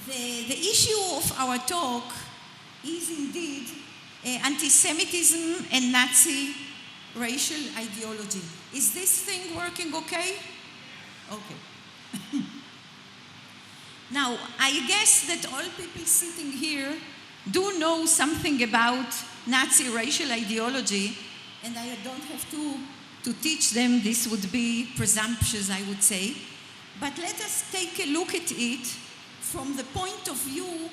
The issue of our talk is indeed anti-Semitism and Nazi racial ideology. Is this thing working okay? Okay. Now, I guess that all people sitting here do know something about Nazi racial ideology, and I don't have to teach them. This would be presumptuous, I would say. But let us take a look at it from the point of view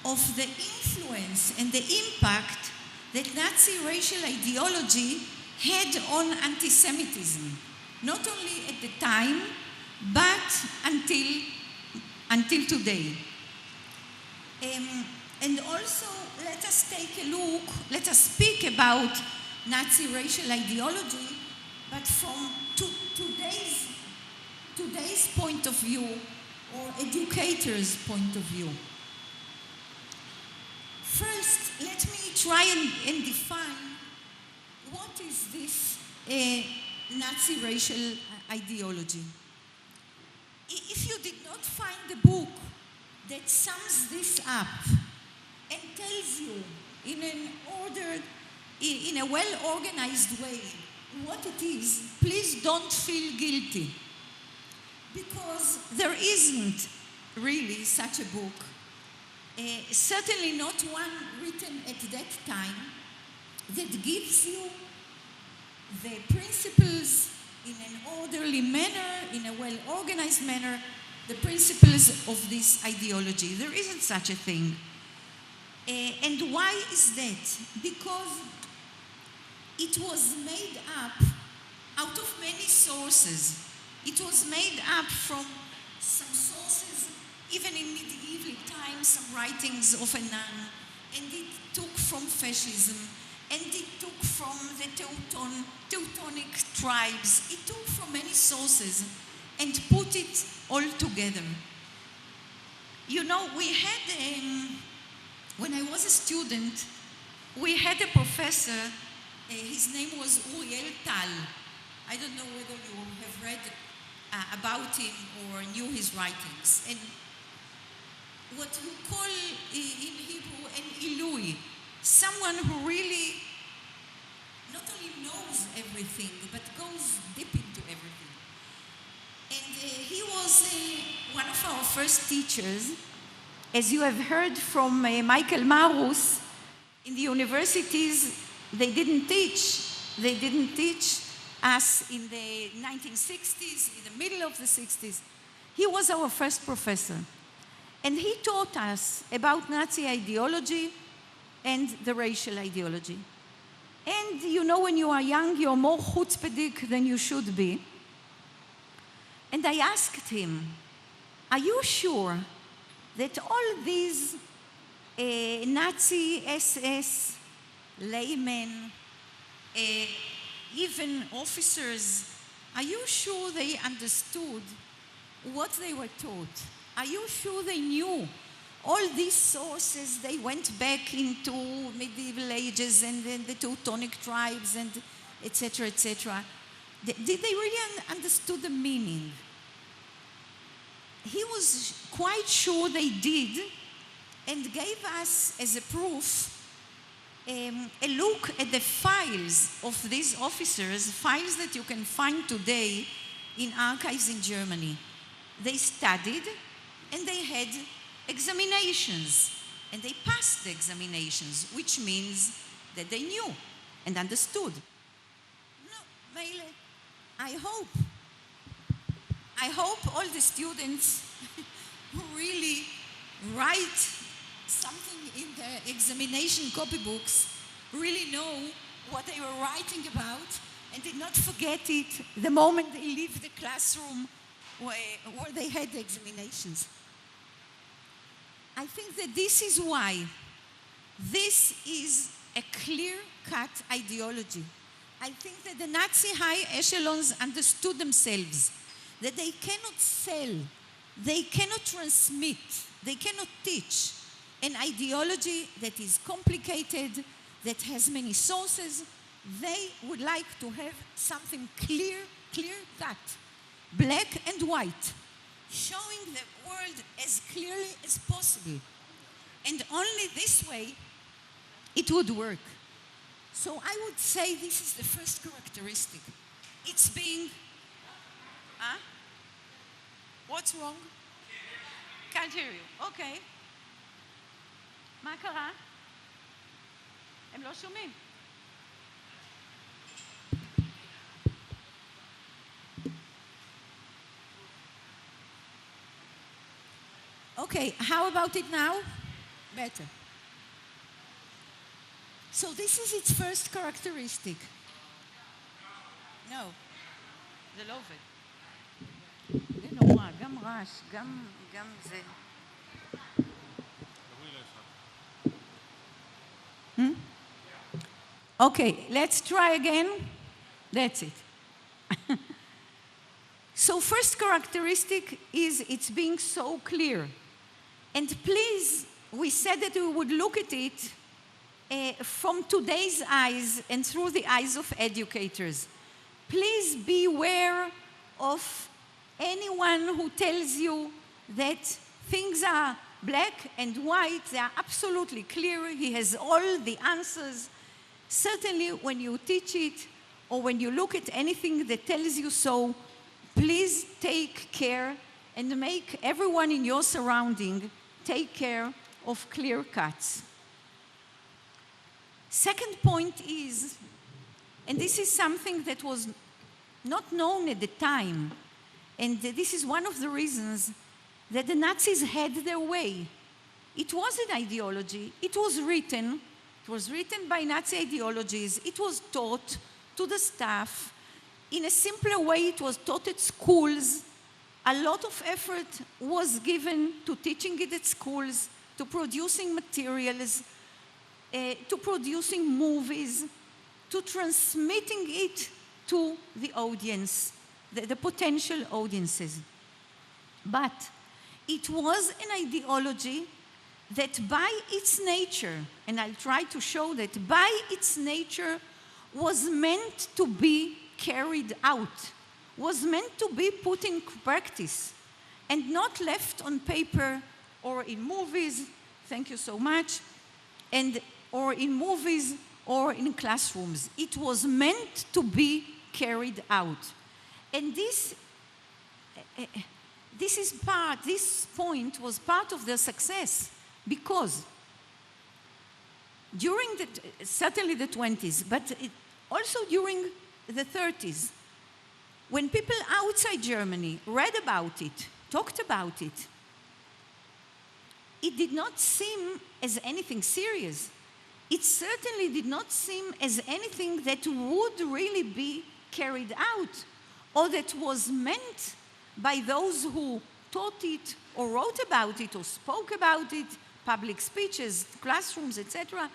of the influence and the impact that Nazi racial ideology had on anti-Semitism, not only at the time, but until today. And also, let us take a look, let us speak about Nazi racial ideology, but from today's point of view, or educators' point of view. First, let me try and define what is this Nazi racial ideology. If you did not find the book that sums this up and tells you in a well-organized way what it is, please don't feel guilty, because there isn't really such a book. Certainly not one written at that time that gives you the principles in an orderly manner, in a well-organized manner, the principles of this ideology. There isn't such a thing. And why is that? Because it was made up out of many sources. It was made up from some sources, even in medieval times, some writings of a nun, and it took from fascism, and it took from the Teutonic tribes. It took from many sources and put it all together. You know, we had, when I was a student, we had a professor, his name was Uriel Tal. I don't know whether you have read about him or knew his writings. And what we call in Hebrew an Ilui, someone who really not only knows everything, but goes deep into everything. And he was one of our first teachers. As you have heard from Michael Marus, in the universities, they didn't teach us in the 1960s, in the middle of the 60s. He was our first professor. And he taught us about Nazi ideology and the racial ideology. And you know, when you are young, you're more chutzpahdik than you should be. And I asked him, are you sure that all these Nazi SS, laymen, even officers, are you sure they understood what they were taught? Are you sure they knew all these sources? They went back into medieval ages and then the Teutonic tribes and etc., etc. Did they really understood the meaning? He was quite sure they did, and gave us as a proof a look at the files of these officers, files that you can find today in archives in Germany. They studied and they had examinations, and they passed the examinations, which means that they knew and understood. No, Meile, I hope all the students who really write something in the examination copybooks really know what they were writing about and did not forget it the moment they leave the classroom where they had the examinations. I think that this is why this is a clear-cut ideology. I think that the Nazi high echelons understood themselves that they cannot sell, they cannot transmit, they cannot teach an ideology that is complicated, that has many sources. They would like to have something clear-cut, black and white. showing the world as clearly as possible. And only this way it would work. So I would say this is the first characteristic. It's being... Huh? What's wrong? Can't hear you. Okay. מה קרה? הם לא שומעים. Okay, how about it now? Better. So this is its first characteristic. No, זה לא עובד. זה נורא, גם רעש, גם זה. Okay, let's try again. That's it. So first characteristic is it's being so clear. And please, we said that we would look at it from today's eyes and through the eyes of educators. Please beware of anyone who tells you that things are black and white. They are absolutely clear. He has all the answers. Certainly, when you teach it or when you look at anything that tells you so, please take care and make everyone in your surrounding take care of clear cuts. Second point is, and this is something that was not known at the time, and this is one of the reasons that the Nazis had their way. It was an ideology. It was written by Nazi ideologies. It was taught to the staff. In a simpler way, it was taught at schools. A lot of effort was given to teaching it at schools, to producing materials, to producing movies, to transmitting it to the audience, the potential audiences. But it was an ideology that by its nature, and I'll try to show that, by its nature was meant to be carried out, was meant to be put in practice, and not left on paper or in movies, thank you so much, or in movies or in classrooms. It was meant to be carried out. And this point was part of their success, because during certainly the 20s, but also during the 30s, when people outside Germany read about it, talked about it, it did not seem as anything serious. It certainly did not seem as anything that would really be carried out, or that was meant by those who taught it, or wrote about it, or spoke about it, public speeches, classrooms, etc.,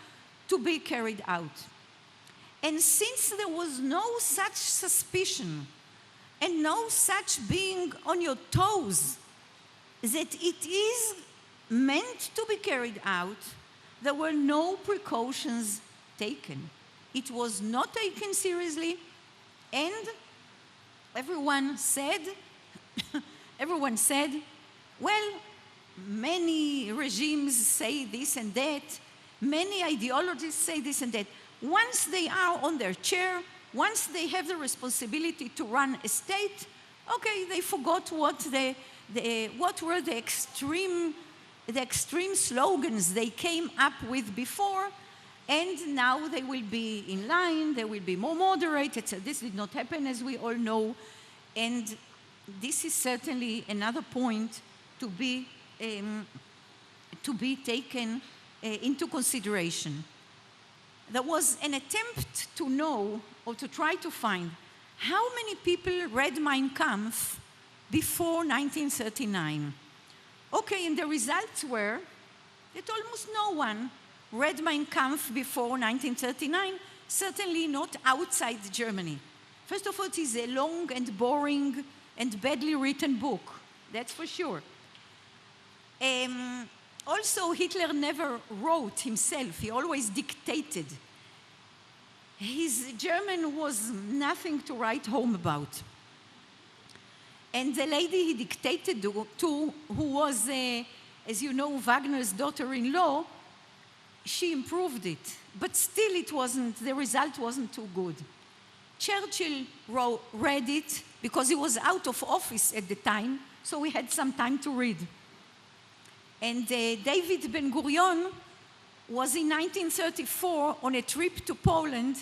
to be carried out. And since there was no such suspicion and no such being on your toes that it is meant to be carried out, there were no precautions taken. It was not taken seriously, and everyone said, well, many regimes say this and that, many ideologies say this and that. Once they are on their chair, once they have the responsibility to run a state, okay, they forgot what were the extreme slogans they came up with before, and now they will be in line, they will be more moderate, etc. This did not happen, as we all know, and this is certainly another point to be taken into consideration. There was an attempt to know, or to try to find, how many people read Mein Kampf before 1939. Okay, and the results were that almost no one read Mein Kampf before 1939, certainly not outside Germany. First of all, it is a long and boring and badly written book, that's for sure. Also, Hitler never wrote himself, he always dictated. His German was nothing to write home about. And the lady he dictated to, who was, as you know, Wagner's daughter-in-law, she improved it. But still the result wasn't too good. Churchill read it because he was out of office at the time, so we had some time to read. And David Ben-Gurion was in 1934 on a trip to Poland,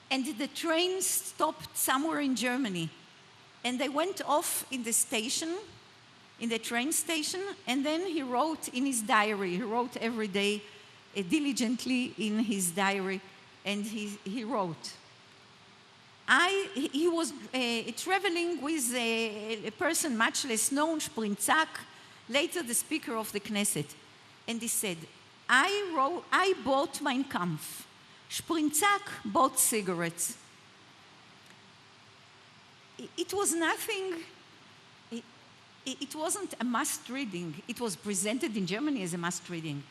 and the train stopped somewhere in Germany. And they went off in the station, in the train station, and then he wrote in his diary. He wrote every day diligently in his diary, and he wrote. He was traveling with a person much less known, Sprinzak, later the Speaker of the Knesset. And he said, I bought Mein Kampf. Sprinzak bought cigarettes. It was nothing, it wasn't a must reading. It was presented in Germany as a must reading.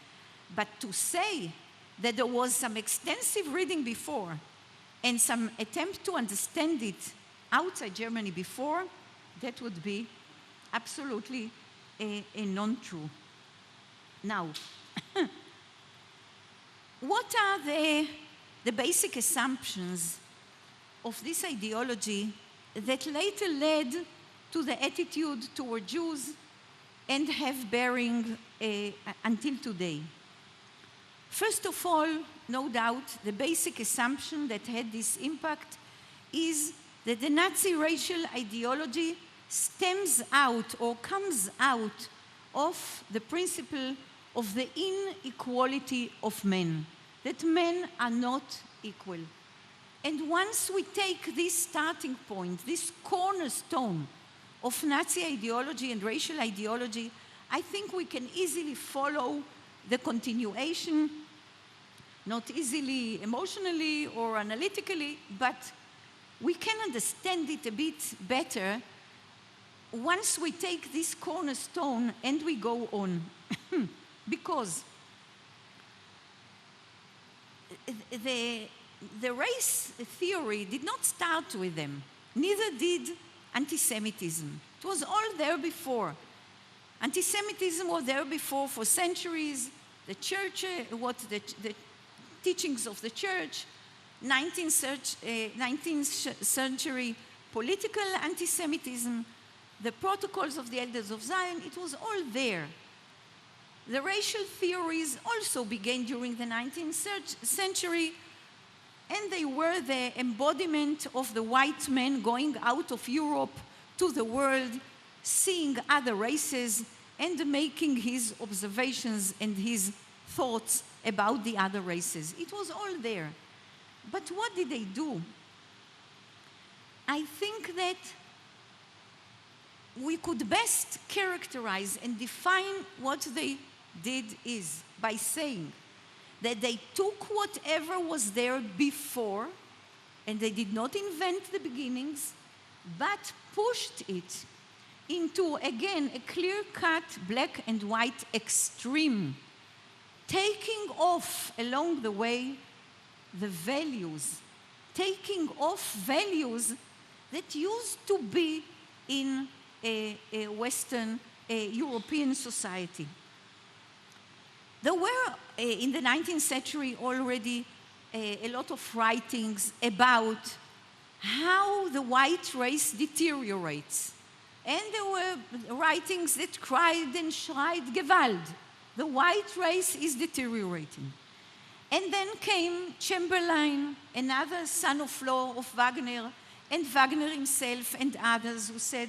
But to say that there was some extensive reading before and some attempt to understand it outside Germany before, that would be absolutely a non-true. Now, what are the basic assumptions of this ideology that later led to the attitude toward Jews and have bearing until today? First of all, no doubt, the basic assumption that had this impact is that the Nazi racial ideology stems out or comes out of the principle of the inequality of men, that men are not equal. And once we take this starting point, this cornerstone of Nazi ideology and racial ideology, I think we can easily follow the continuation, not easily emotionally or analytically, but we can understand it a bit better once we take this cornerstone and we go on. Because the race theory did not start with them. Neither did anti-Semitism. It was all there before. Anti-Semitism was there before for centuries. The church, the teachings of the church, 19th century political anti-Semitism, the protocols of the Elders of Zion, it was all there. The racial theories also began during the 19th century, and they were the embodiment of the white man going out of Europe to the world, seeing other races, and making his observations and his thoughts about the other races. It was all there. But what did they do? I think that we could best characterize and define what they did is by saying that they took whatever was there before, and they did not invent the beginnings, but pushed it into, again, a clear-cut black and white extreme, taking off along the way the values, taking off values that used to be in a Western European society. There were, in the 19th century, already a lot of writings about how the white race deteriorates. And there were writings that cried and shried Gewalt. The white race is deteriorating. And then came Chamberlain, another son-in-law of Wagner, and Wagner himself and others who said,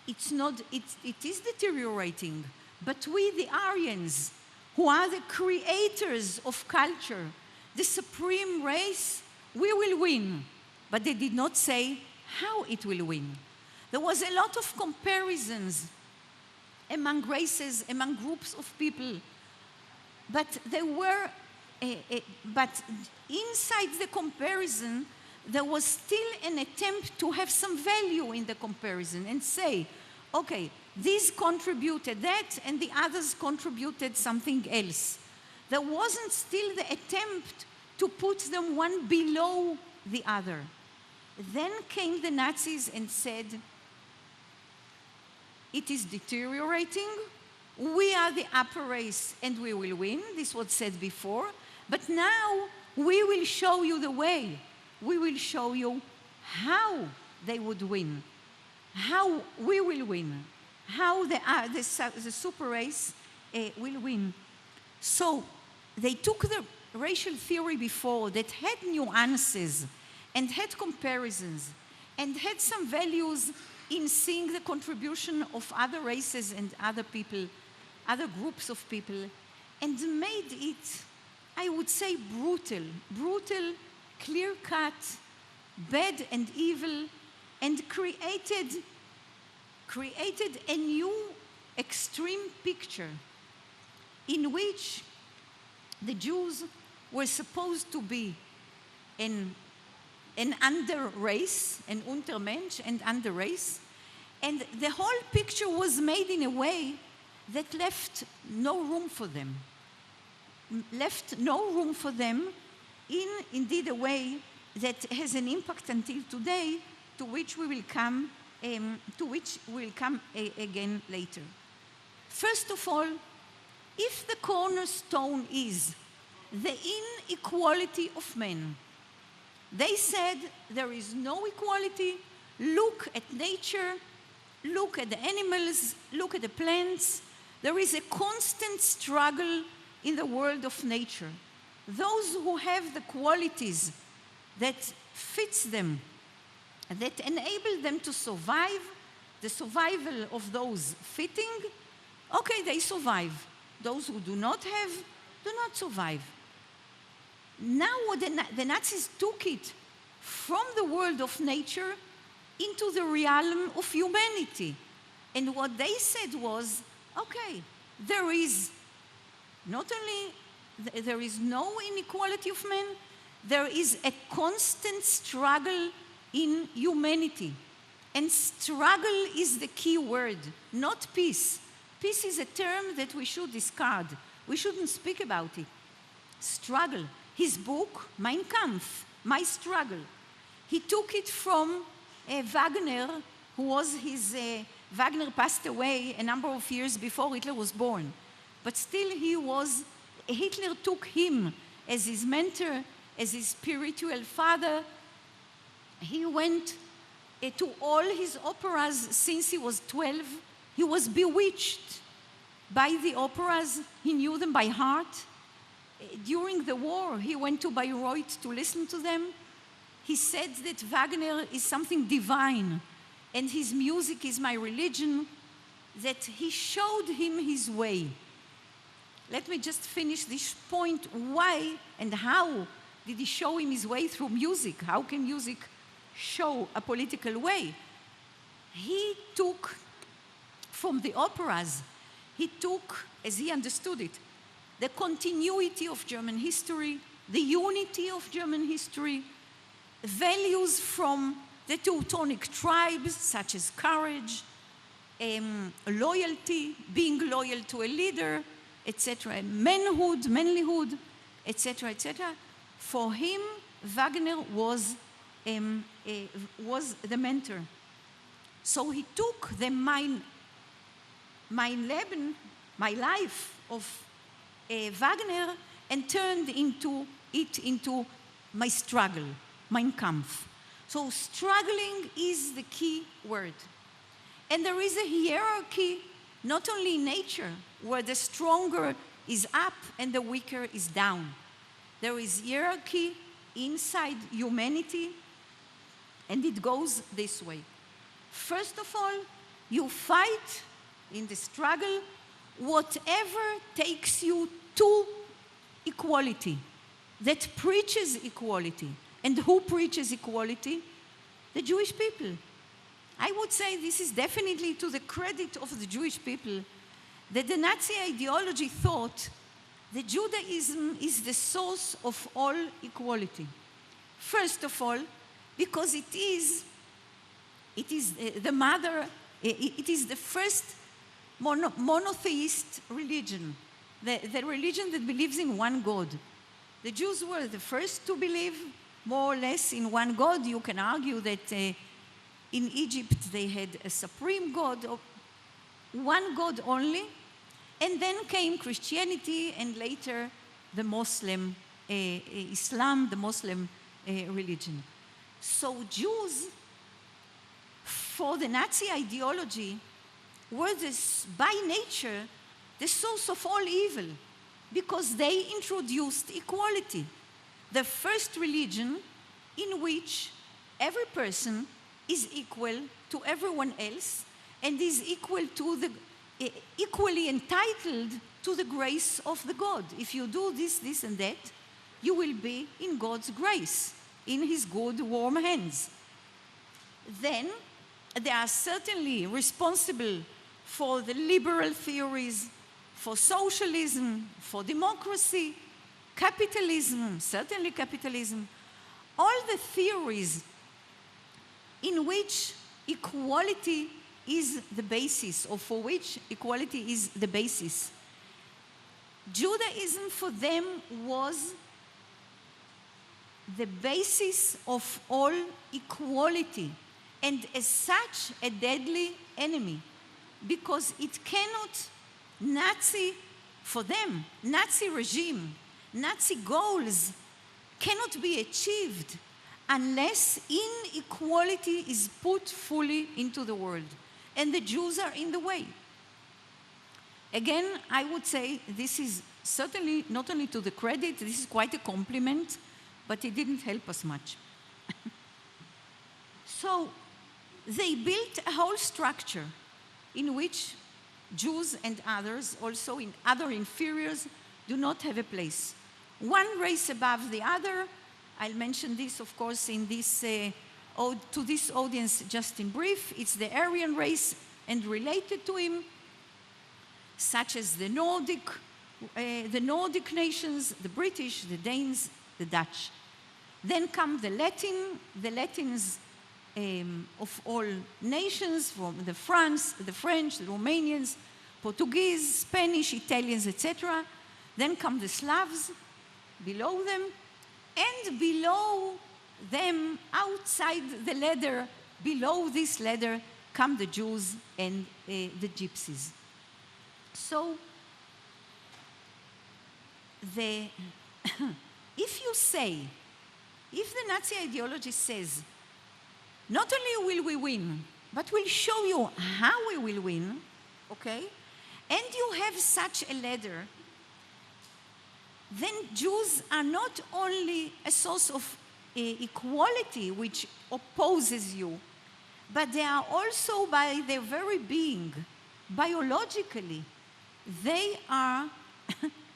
it is deteriorating, but we, the Aryans, who are the creators of culture, the supreme race, we will win. But they did not say how it will win. There was a lot of comparisons among races, among groups of people, but but inside the comparison, there was still an attempt to have some value in the comparison and say, okay, these contributed that and the others contributed something else. There wasn't still the attempt to put them one below the other. Then came the Nazis and said, it is deteriorating, we are the upper race and we will win. This was said before. But now we will show you the way. We will show you how they would win, how we will win, how the super race will win. So they took the racial theory before that had nuances and had comparisons and had some values in seeing the contribution of other races and other people, other groups of people, and made it, I would say, brutal, clear-cut, bad and evil, and created a new extreme picture in which the Jews were supposed to be an under race, an Untermensch, and under race, and the whole picture was made in a way that left no room for them. In indeed a way that has an impact until today, to which we will come again later. First of all, if the cornerstone is the inequality of men, they said there is no equality. Look at nature, look at the animals, look at the plants. There is a constant struggle in the world of nature. Those who have the qualities that fits them, that enable them to survive, the survival of those fitting, okay, they survive. Those who do not have, do not survive. Now the Nazis took it from the world of nature into the realm of humanity. And what they said was, okay, there is not only, there is no inequality of men, there is a constant struggle in humanity. And struggle is the key word, not peace. Peace is a term that we should discard. We shouldn't speak about it. Struggle. His book, Mein Kampf, My Struggle, he took it from Wagner, who was his, Wagner passed away a number of years before Hitler was born. But still Hitler took him as his mentor, as his spiritual father. He went to all his operas since he was 12. He was bewitched by the operas. He knew them by heart. During the war, he went to Bayreuth to listen to them. He said that Wagner is something divine, and his music is my religion, that he showed him his way. Let me just finish this point. Why and how did he show him his way through music? How can music show a political way? He took from the operas, he took, as he understood it, the continuity of German history, the unity of German history, values from the Teutonic tribes, such as courage, loyalty, being loyal to a leader, etc., manlyhood, etc., etc. For him, Wagner was the mentor. So he took the mein Leben, my life of Wagner, and turned it into my struggle, Mein Kampf. So struggling is the key word. And there is a hierarchy, not only in nature, where the stronger is up and the weaker is down. There is hierarchy inside humanity, and it goes this way. First of all, you fight in the struggle whatever takes you to equality, that preaches equality. And who preaches equality? The Jewish people. I would say this is definitely to the credit of the Jewish people, that the Nazi ideology thought that Judaism is the source of all equality. First of all, because it is the mother, it is the first monotheist religion, the religion that believes in one God. The Jews were the first to believe, more or less in one God. You can argue that in Egypt they had a supreme God, one God only, and then came Christianity and later the Muslim Islam, the Muslim religion. So Jews, for the Nazi ideology, were by nature the source of all evil because they introduced equality. The first religion in which every person is equal to everyone else and is equally entitled to the grace of the God. If you do this, this, and that, you will be in God's grace, in his good, warm hands. Then they are certainly responsible for the liberal theories, for socialism, for democracy, capitalism, certainly capitalism, all the theories in which equality is the basis, or for which equality is the basis. Judaism for them was the basis of all equality, and as such a deadly enemy, because it cannot, for them, Nazi regime, Nazi goals cannot be achieved unless inequality is put fully into the world, and the Jews are in the way. Again, I would say this is certainly not only to the credit, this is quite a compliment, but it didn't help us much. So they built a whole structure in which Jews and others, also in other inferiors, do not have a place. One race above the other. I'll mention this, of course, in this to this audience just in brief. It's the Aryan race and related to him, such as the Nordic nations, the British, the Danes, the Dutch. Then come the Latins of all nations, from the French, the Romanians, Portuguese, Spanish, Italians, etc. Then come the Slavs below them, and below them, outside the ladder, below this ladder, come the Jews and the Gypsies. So, if the Nazi ideology says, not only will we win, but we'll show you how we will win, okay? And you have such a ladder, then Jews are not only a source of equality which opposes you, but they are also, by their very being, biologically, they are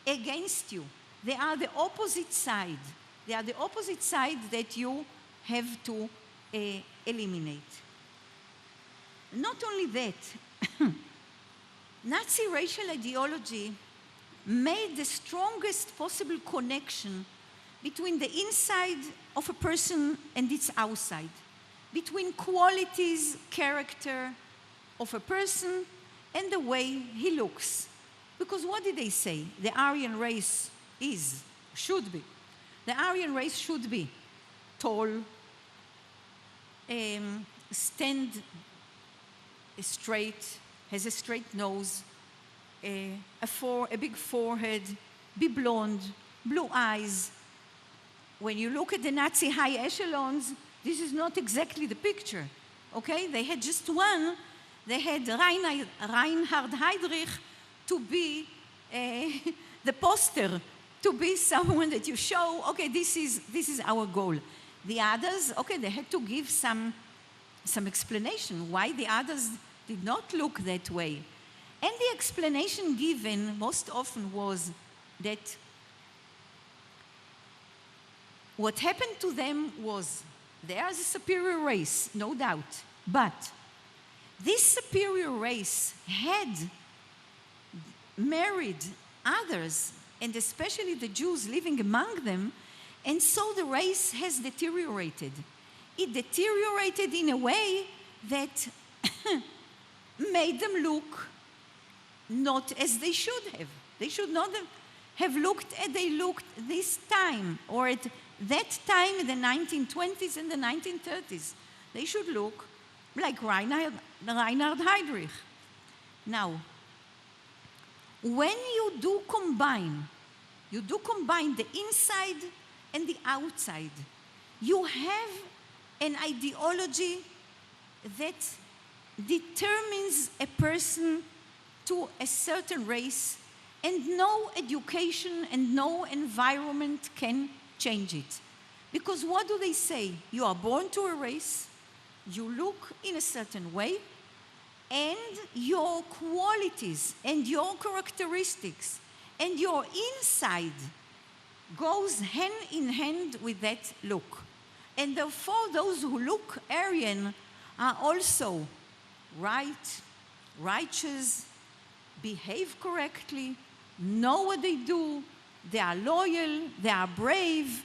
against you. They are the opposite side. They are the opposite side that you have to eliminate. Not only that, Nazi racial ideology made the strongest possible connection between the inside of a person and its outside, between qualities, character of a person and the way he looks. Because what did they say? The Aryan race should be tall, stand straight, has a straight nose, a big forehead, be blonde, blue eyes. When you look at the Nazi high echelons, this is not exactly the picture, okay? They had just one. They had Reinhard Heydrich to be the poster, to be someone that you show, okay, this is our goal. The others, okay, they had to give some explanation why the others did not look that way. And the explanation given most often was that what happened to them was they are the superior race, no doubt, but this superior race had married others, and especially the Jews living among them, and so the race has deteriorated. It deteriorated in a way that made them look not as they should have. They should not have looked as they looked this time, or at that time in the 1920s and the 1930s, they should look like Reinhard Heydrich. Now, when you do combine the inside and the outside, you have an ideology that determines a person to a certain race, and no education and no environment can change it. Because what do they say? You are born to a race, you look in a certain way, and your qualities and your characteristics and your inside goes hand in hand with that look. And therefore, those who look Aryan are also right, righteous, behave correctly, know what they do, they are loyal, they are brave,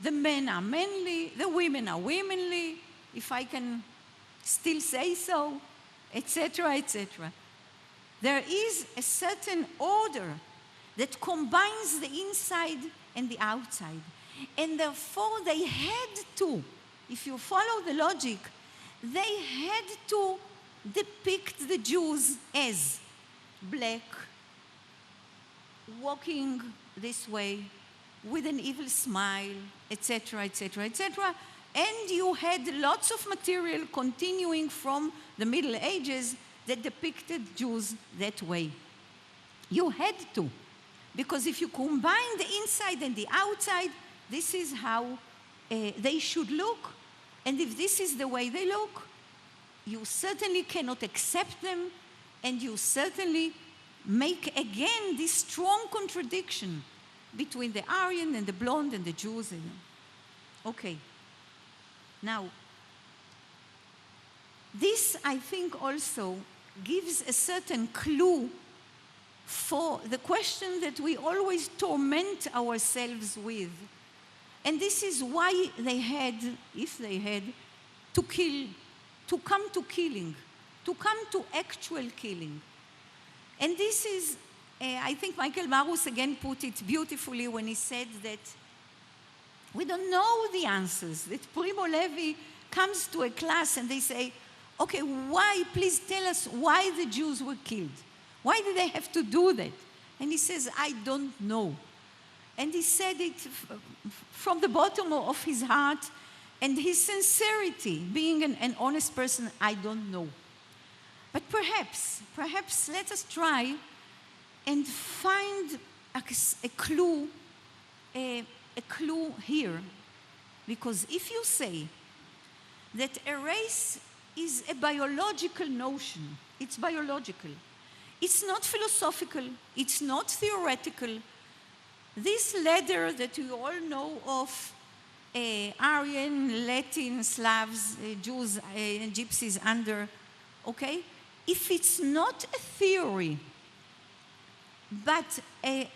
the men are manly, the women are womanly, if I can still say so, etc., etc. There is a certain order that combines the inside and the outside. And therefore, they had to, if you follow the logic, they had to depict the Jews as black, walking this way, with an evil smile, etc., etc., etc. And you had lots of material continuing from the Middle Ages that depicted Jews that way. You had to, because if you combine the inside and the outside, this is how they should look. And if this is the way they look, you certainly cannot accept them, and you certainly make again this strong contradiction between the Aryan and the blonde and the Jews. Okay. Now, this, I think, also gives a certain clue for the question that we always torment ourselves with. And this is why they had, if they had, to kill, to come to killing, to come to actual killing. And this is, I think Michael Marus again put it beautifully when he said that we don't know the answers, that Primo Levi comes to a class and they say, okay, why, please tell us why the Jews were killed. Why did they have to do that? And he says, I don't know. And he said it from the bottom of his heart, and his sincerity, being an honest person, I don't know. But perhaps let us try and find a clue here. Because if you say that a race is a biological notion, it's biological. It's not philosophical, it's not theoretical. This ladder that you all know of, Aryan, Latin, Slavs, Jews, and Gypsies under, okay? If it's not a theory, but a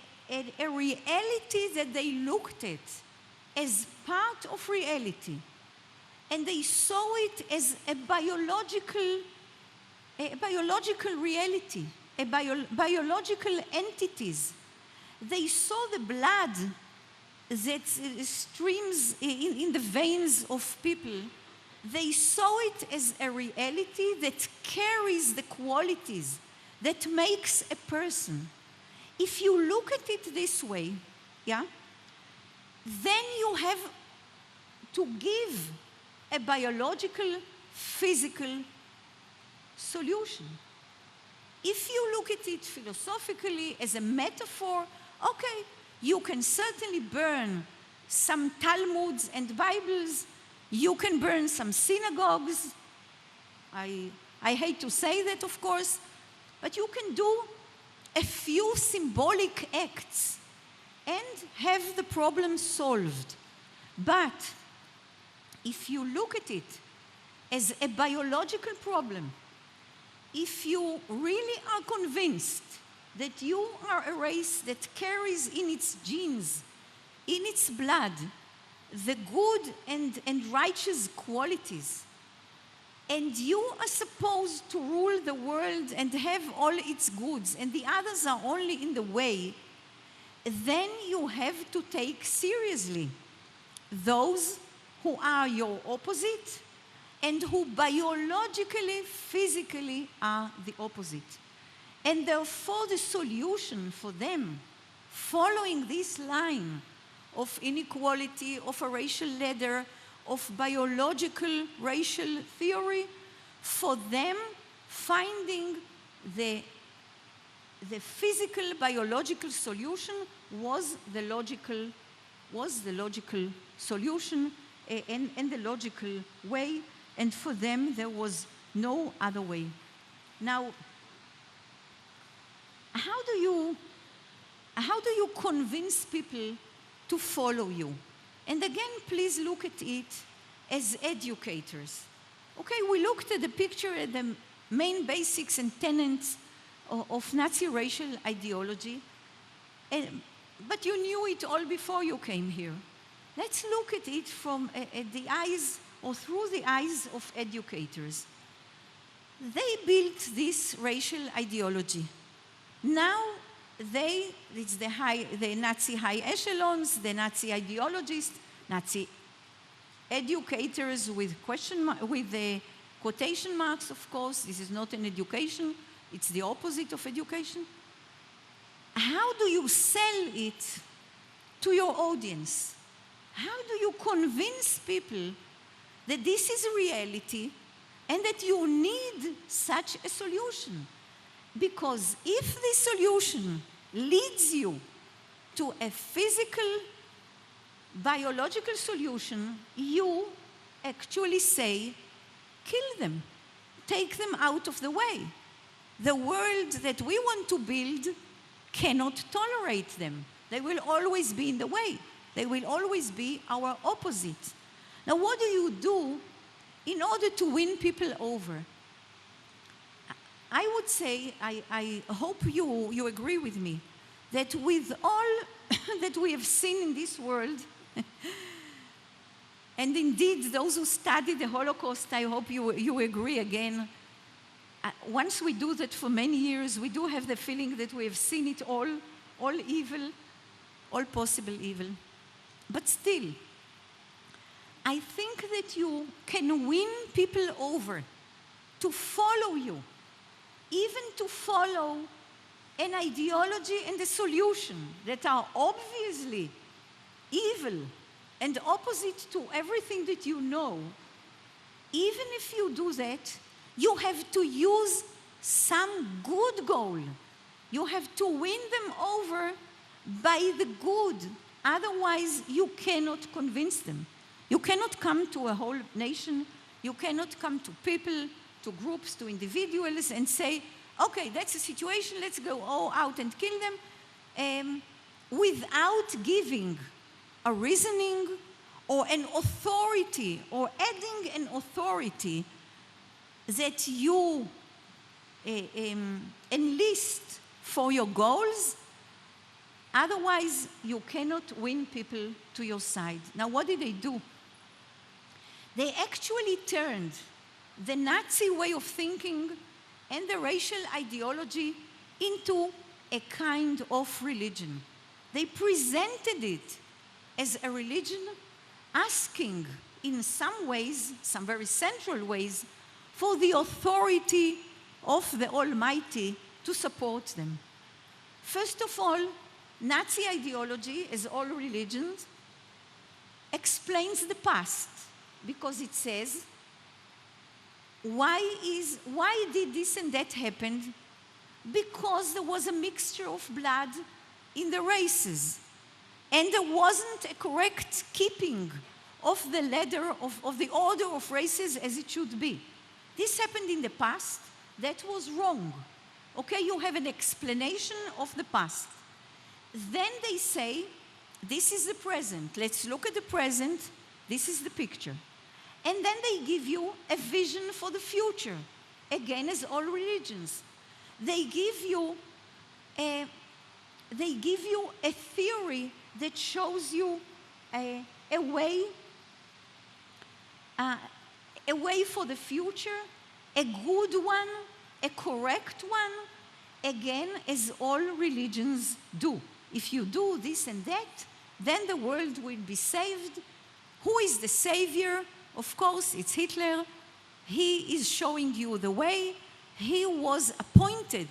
reality that they looked at as part of reality, and they saw it as a biological reality, biological entities. They saw the blood that streams in the veins of people. They saw it as a reality that carries the qualities that makes a person. If you look at it this way, yeah, then you have to give a biological, physical solution. If you look at it philosophically as a metaphor, okay, you can certainly burn some Talmuds and Bibles. You can burn some synagogues. I hate to say that, of course, but you can do a few symbolic acts and have the problem solved. But if you look at it as a biological problem, if you really are convinced that you are a race that carries in its genes, in its blood, the good and righteous qualities, and you are supposed to rule the world and have all its goods, and the others are only in the way, then you have to take seriously those who are your opposite and who biologically, physically are the opposite. And therefore the solution for them, following this line of inequality, of a racial ladder, of biological racial theory, for them finding the physical biological solution was the logical solution and the logical way, and for them there was no other way. Now, how do you convince people to follow you? And again, please look at it as educators. Okay, we looked at the picture at the main basics and tenets of Nazi racial ideology, but you knew it all before you came here. Let's look at it from at the eyes or through the eyes of educators. They built this racial ideology. Now it's the Nazi high echelons, the Nazi ideologists, Nazi educators with the quotation marks, of course. This is not an education, it's the opposite of education. How do you sell it to your audience? How do you convince people that this is reality and that you need such a solution? Because if the solution leads you to a physical, biological solution, you actually say, kill them, take them out of the way. The world that we want to build cannot tolerate them. They will always be in the way. They will always be our opposite. Now, what do you do in order to win people over? I would say, I hope you agree with me, that with all that we have seen in this world, and indeed those who study the Holocaust, I hope you agree again, once we do that for many years, we do have the feeling that we have seen it all evil, all possible evil. But still, I think that you can win people over to follow you, even to follow an ideology and a solution that are obviously evil and opposite to everything that you know. Even if you do that, you have to use some good goal. You have to win them over by the good. Otherwise, you cannot convince them. You cannot come to a whole nation. You cannot come to people, to groups, to individuals and say, okay, that's the situation, let's go all out and kill them, without giving a reasoning or an authority or adding an authority that you enlist for your goals. Otherwise, you cannot win people to your side. Now, what did they do? They actually turned the Nazi way of thinking and the racial ideology into a kind of religion. They presented it as a religion, asking in some ways, some very central ways, for the authority of the Almighty to support them. First of all, Nazi ideology, as all religions, explains the past, because it says, why did this and that happen? Because there was a mixture of blood in the races, and there wasn't a correct keeping of the ladder of the order of races as it should be. This happened in the past. That was wrong. Okay, you have an explanation of the past. Then they say, this is the present. Let's look at the present. This is the picture. And then they give you a vision for the future. Again, as all religions. They give you a theory that shows you a way for the future, a good one, a correct one, again, as all religions do. If you do this and that, then the world will be saved, Who is the savior? Of course, it's Hitler. He is showing you the way. He was appointed.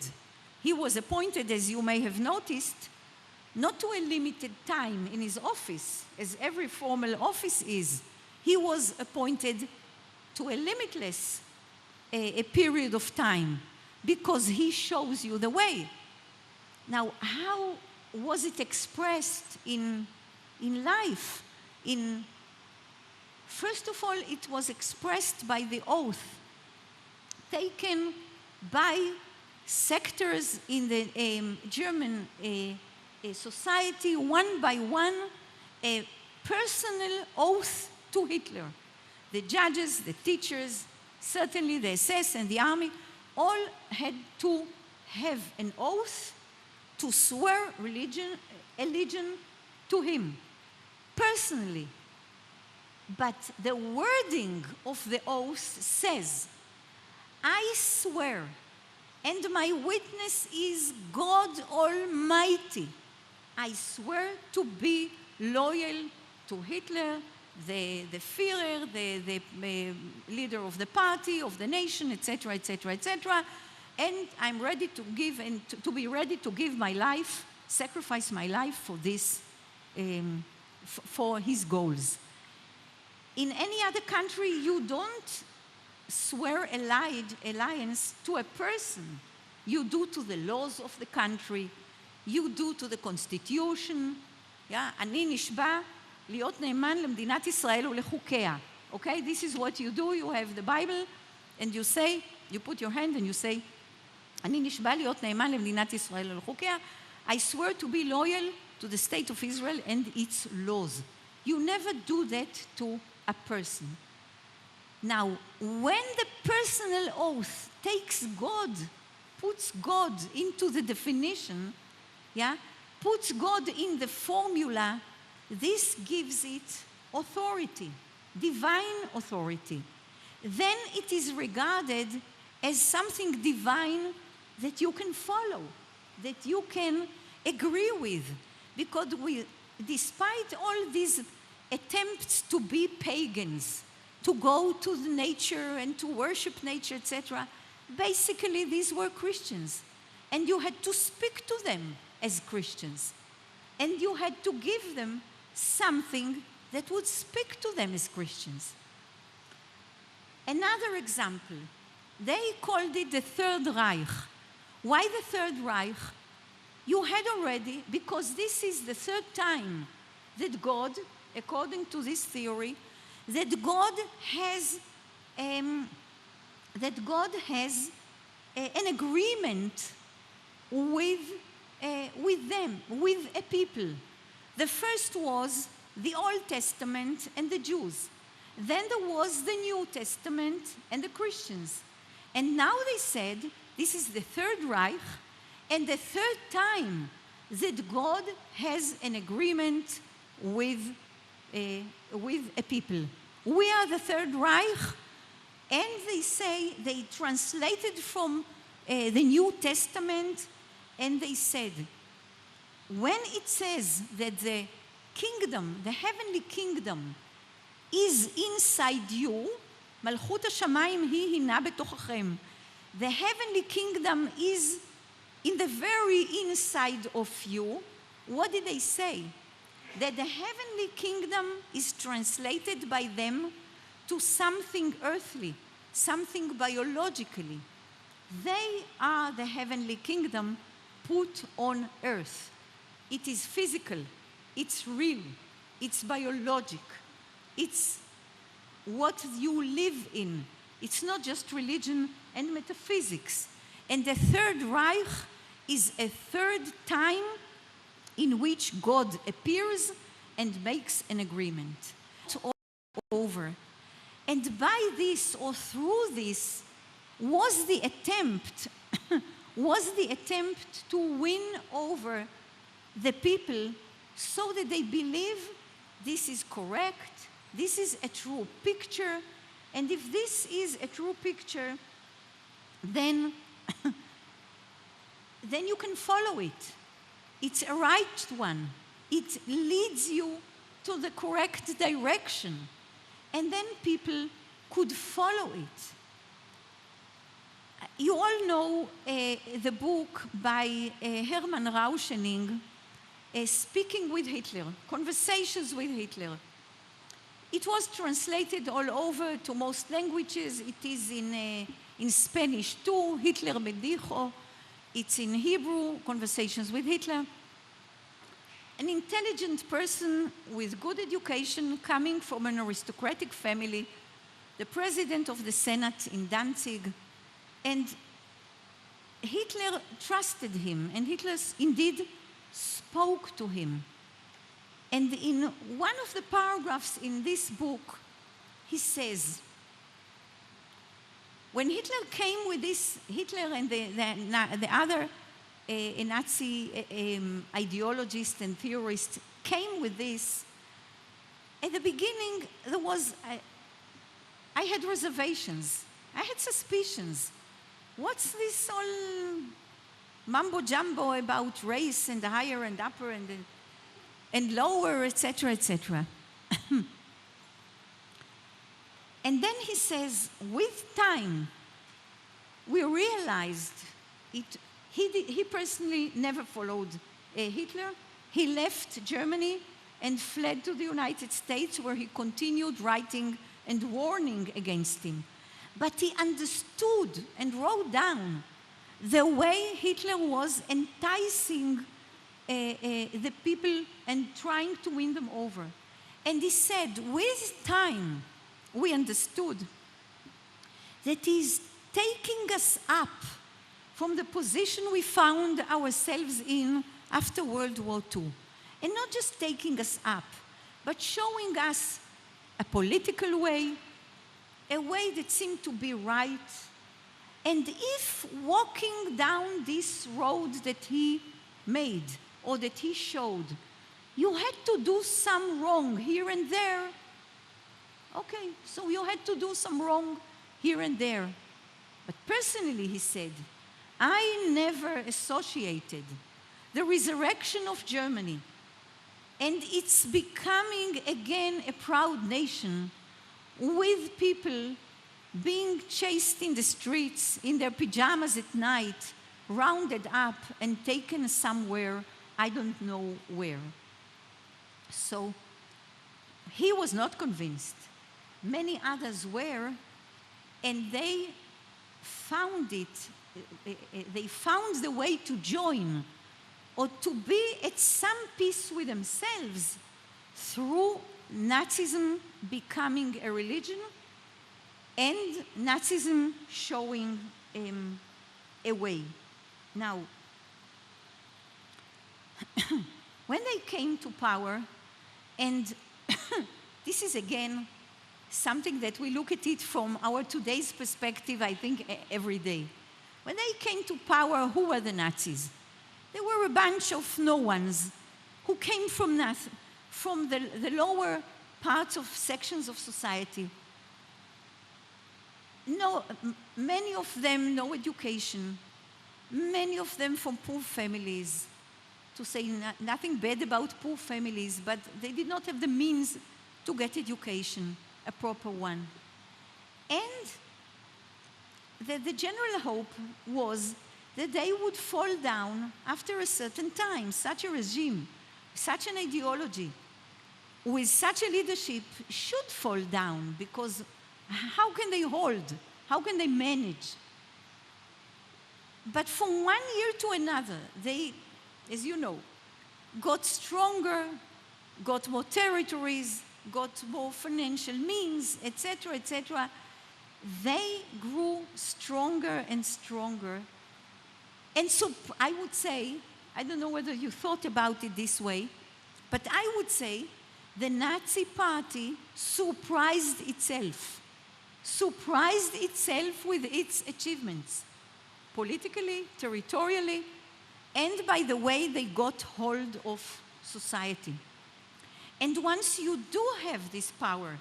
He was appointed, as you may have noticed, not to a limited time in his office, as every formal office is. He was appointed to a limitless a period of time because he shows you the way. Now, how was it expressed in life? First of all, it was expressed by the oath taken by sectors in the German society, one by one, a personal oath to Hitler. The judges, the teachers, certainly the SS and the army, all had to have an oath to swear allegiance to him, personally. But the wording of the oath says, I swear, and my witness is God Almighty. I swear to be loyal to Hitler, the Führer, the leader of the party, of the nation, etc., etc., etc., and I'm ready to give and to be ready to give my life, sacrifice my life for this, for his goals. In any other country, you don't swear alliance to a person. You do to the laws of the country, you do to the constitution. אני נשבע להיות נאמן למדינת ישראל ולחוקיה. Okay, this is what you do. You have the Bible, and you say, you put your hand and you say, אני נשבע להיות נאמן למדינת ישראל ולחוקיה. I swear to be loyal to the state of Israel and its laws. You never do that to a person. Now, when the personal oath takes God, puts God into the definition, puts God in the formula, this gives it authority, divine authority. Then it is regarded as something divine that you can follow, that you can agree with. Because despite all these attempts to be pagans, to go to the nature and to worship nature, etc., basically these were Christians. And you had to speak to them as Christians. And you had to give them something that would speak to them as Christians. Another example, they called it the Third Reich. Why the Third Reich? You had already, because this is the third time that God, according to this theory, that God has an agreement with them, with a people. The first was the Old Testament and the Jews. Then there was the New Testament and the Christians. And now they said, this is the Third Reich, and the third time that God has an agreement with a people. We are the Third Reich, and they say, they translated from the New Testament, and they said, when it says that the kingdom, the heavenly kingdom, is inside you, מלכות השמיים היא הינה בתוככם. The heavenly kingdom is in the very inside of you. What did they say? That the heavenly kingdom is translated by them to something earthly, something biologically. They are the heavenly kingdom put on earth. It is physical, it's real, it's biologic, it's what you live in. It's not just religion and metaphysics. And the Third Reich is a third time in which God appears and makes an agreement. It's all over. And by this or through this was the attempt to win over the people so that they believe this is correct, this is a true picture, and if this is a true picture, then you can follow it. It's a right one. It leads you to the correct direction. And then people could follow it. You all know the book by Hermann Rauschening, Speaking with Hitler, Conversations with Hitler. It was translated all over to most languages. It is in Spanish too, Hitler me dijo. It's in Hebrew, Conversations with Hitler. An intelligent person with good education coming from an aristocratic family, the president of the Senate in Danzig, and Hitler trusted him, and Hitler indeed spoke to him. And in one of the paragraphs in this book, he says, when Hitler came with this, Hitler and the other Nazi ideologists and theorists came with this, at the beginning there was, I had reservations, I had suspicions. What's this all mumbo jumbo about race and higher and upper and lower, etc., etc. And then he says, with time, we realized it. He personally never followed Hitler. He left Germany and fled to the United States, where he continued writing and warning against him. But he understood and wrote down the way Hitler was enticing the people and trying to win them over. And he said, with time, we understood that he's taking us up from the position we found ourselves in after World War II. And not just taking us up, but showing us a political way, a way that seemed to be right. And if walking down this road that he made, or that he showed, you had to do some wrong here and there. Okay, so you had to do some wrong here and there. But personally, he said, I never associated the resurrection of Germany and its becoming again a proud nation with people being chased in the streets in their pajamas at night, rounded up and taken somewhere, I don't know where. So he was not convinced. Many others were, and they found it, they found the way to join or to be at some peace with themselves through Nazism becoming a religion and Nazism showing a way. Now, when they came to power, and this is again something that we look at it from our today's perspective, I think, every day. When they came to power, who were the Nazis? They were a bunch of no-ones who came from nothing, from the lower parts of sections of society. No, many of them no education, many of them from poor families. To say nothing bad about poor families, but they did not have the means to get education, a proper one. And the general hope was that they would fall down after a certain time. Such a regime, such an ideology, with such a leadership should fall down, because how can they hold? How can they manage? But from one year to another, they, as you know, got stronger, got more territories, got more financial means, etc., etc. They grew stronger and stronger. And so I would say, I don't know whether you thought about it this way, but I would say the Nazi Party surprised itself with its achievements, politically, territorially, and by the way they got hold of society. And once you do have this power,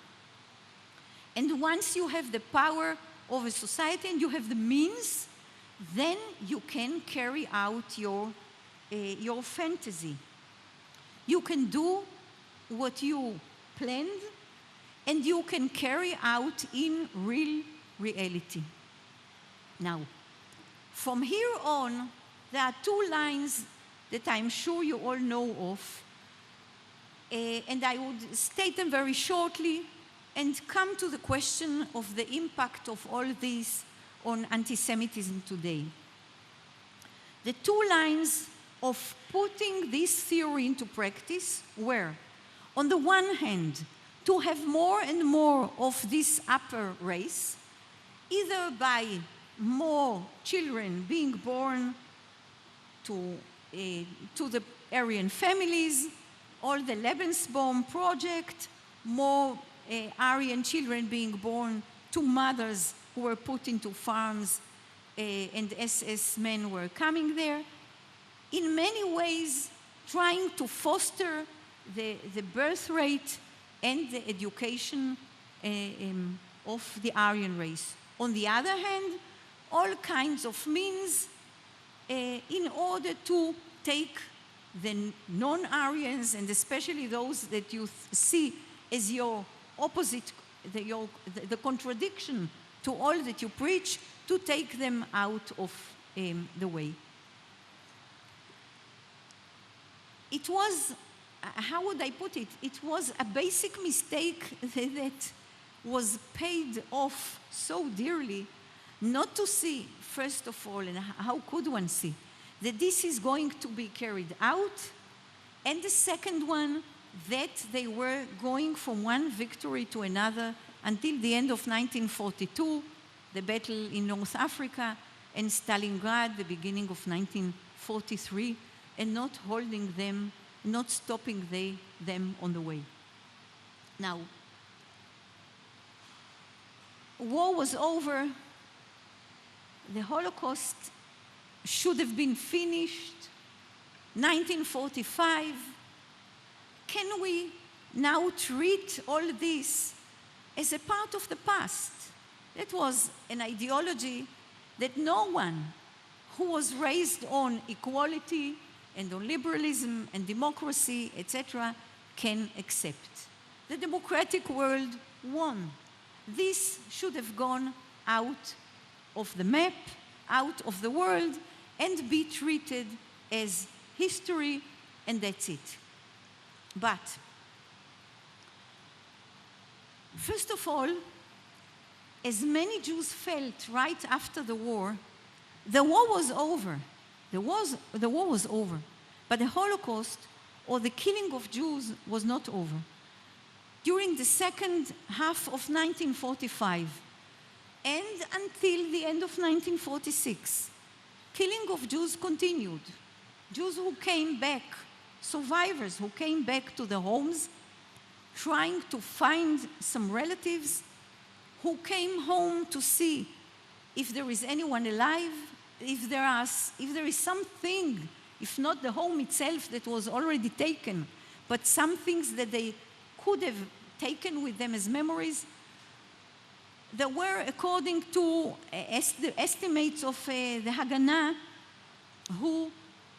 and once you have the power over society and you have the means, then you can carry out your fantasy. You can do what you planned and you can carry out in real reality. Now, from here on, there are two lines that I'm sure you all know of, and I would state them very shortly and come to the question of the impact of all this on anti-Semitism today. The two lines of putting this theory into practice were, on the one hand, to have more and more of this upper race, either by more children being born to the Aryan families, or the Lebensbaum project, more Aryan children being born to mothers who were put into farms and SS men were coming there. In many ways, trying to foster the birth rate and the education of the Aryan race. On the other hand, all kinds of means in order to take the non-Aryans, and especially those that you see as your opposite, the contradiction to all that you preach, to take them out of the way. It was, how would I put it? It was a basic mistake that was paid off so dearly, not to see, first of all, and how could one see, that this is going to be carried out, and the second one, that they were going from one victory to another until the end of 1942, the battle in North Africa, and Stalingrad, the beginning of 1943, and not holding them, not stopping them on the way. Now, war was over. The Holocaust should have been finished. 1945. Can we now treat all this as a part of the past? That was an ideology that no one who was raised on equality and on liberalism and democracy, etc., can accept. The democratic world won. This should have gone out of the map, out of the world, and be treated as history, and that's it. But, first of all, as many Jews felt right after the war was over. The war was over. But the Holocaust, or the killing of Jews, was not over. During the second half of 1945, and until the end of 1946, killing of Jews continued. Jews who came back, survivors who came back to their homes, trying to find some relatives, who came home to see if there is anyone alive, if there is something, if not the home itself that was already taken, but some things that they could have taken with them as memories. There were, according to the estimates of the Haganah, who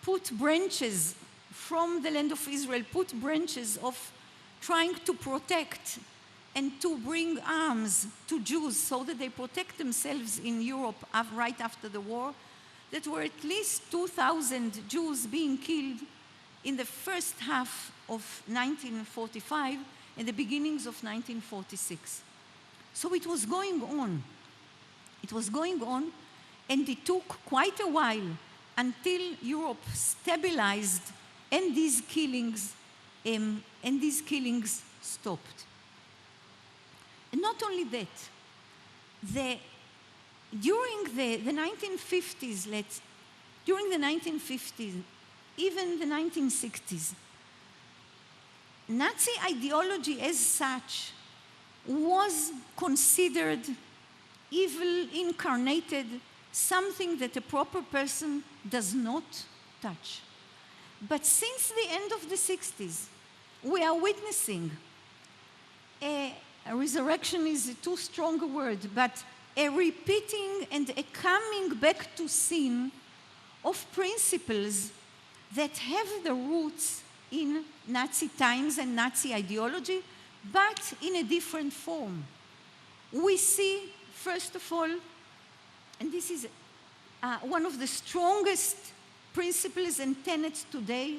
put branches from the land of Israel, put branches of trying to protect and to bring arms to Jews so that they protect themselves in Europe right after the war, that were at least 2,000 Jews being killed in the first half of 1945 and the beginnings of 1946. So it was going on. It was going on, and it took quite a while until Europe stabilized and these killings stopped. And not only that, during the 1950s, during the 1950s, even the 1960s, Nazi ideology as such was considered evil incarnated, something that a proper person does not touch. But since the end of the 60s, we are witnessing a resurrection is too strong a word, but a repeating and a coming back to sin of principles that have the roots in Nazi times and Nazi ideology, but in a different form. We see, first of all, and this is one of the strongest principles and tenets today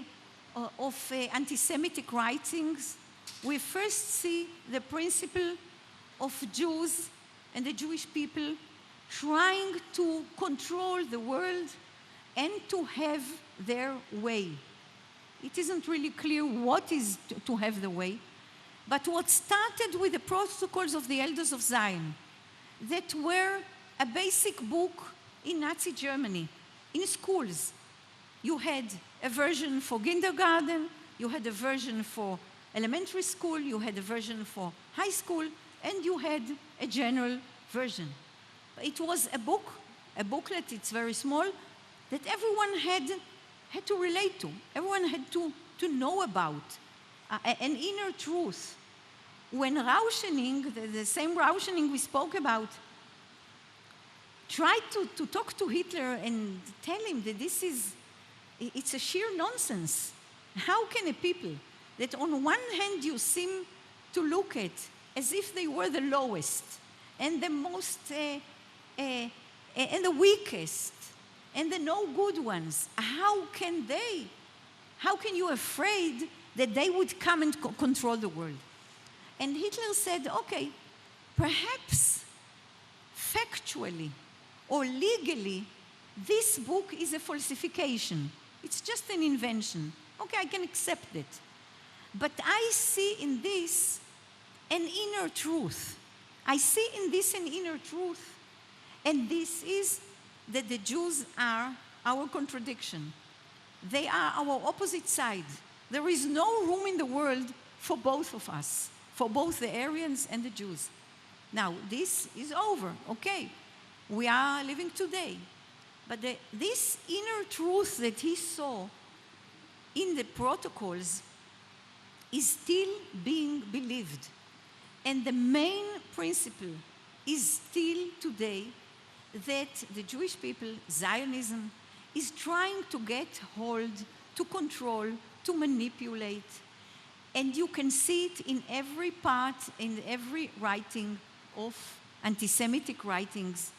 of anti-Semitic writings, we first see the principle of Jews and the Jewish people trying to control the world and to have their way. It isn't really clear what is to have the way, but what started with the Protocols of the Elders of Zion, that were a basic book in Nazi Germany, in schools. You had a version for kindergarten, you had a version for elementary school, you had a version for high school, and you had a general version. It was a booklet, it's very small, that everyone had to relate to. Everyone had to know about an inner truth. When Rauschening, the same Rauschening we spoke about, tried to talk to Hitler and tell him that it's a sheer nonsense. How can a people that on one hand you seem to look at as if they were the lowest and the most and the weakest and the no good ones, how can you afraid that they would come and control the world? And Hitler said, okay, perhaps factually or legally, this book is a falsification. It's just an invention. Okay, I can accept it. But I see in this an inner truth. I see in this an inner truth. And this is that the Jews are our contradiction. They are our opposite side. There is no room in the world for both of us, for both the Aryans and the Jews. Now, this is over, okay. We are living today. But this inner truth that he saw in the protocols is still being believed. And the main principle is still today that the Jewish people, Zionism, is trying to get hold, to control, to manipulate. And you can see it in every part, in every writing of anti-Semitic writings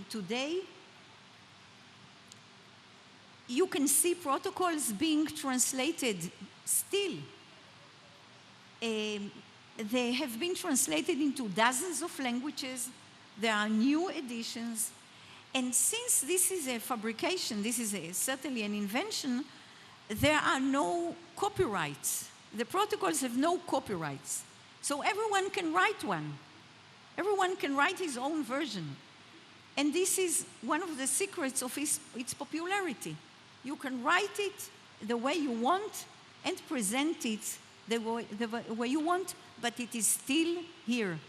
today. You can see protocols being translated still. They have been translated into dozens of languages. There are new editions. And since this is a fabrication, this is certainly an invention, there are no copyrights. The protocols have no copyrights. So everyone can write one. Everyone can write his own version. And this is one of the secrets of its popularity. You can write it the way you want and present it the way you want, but it is still here.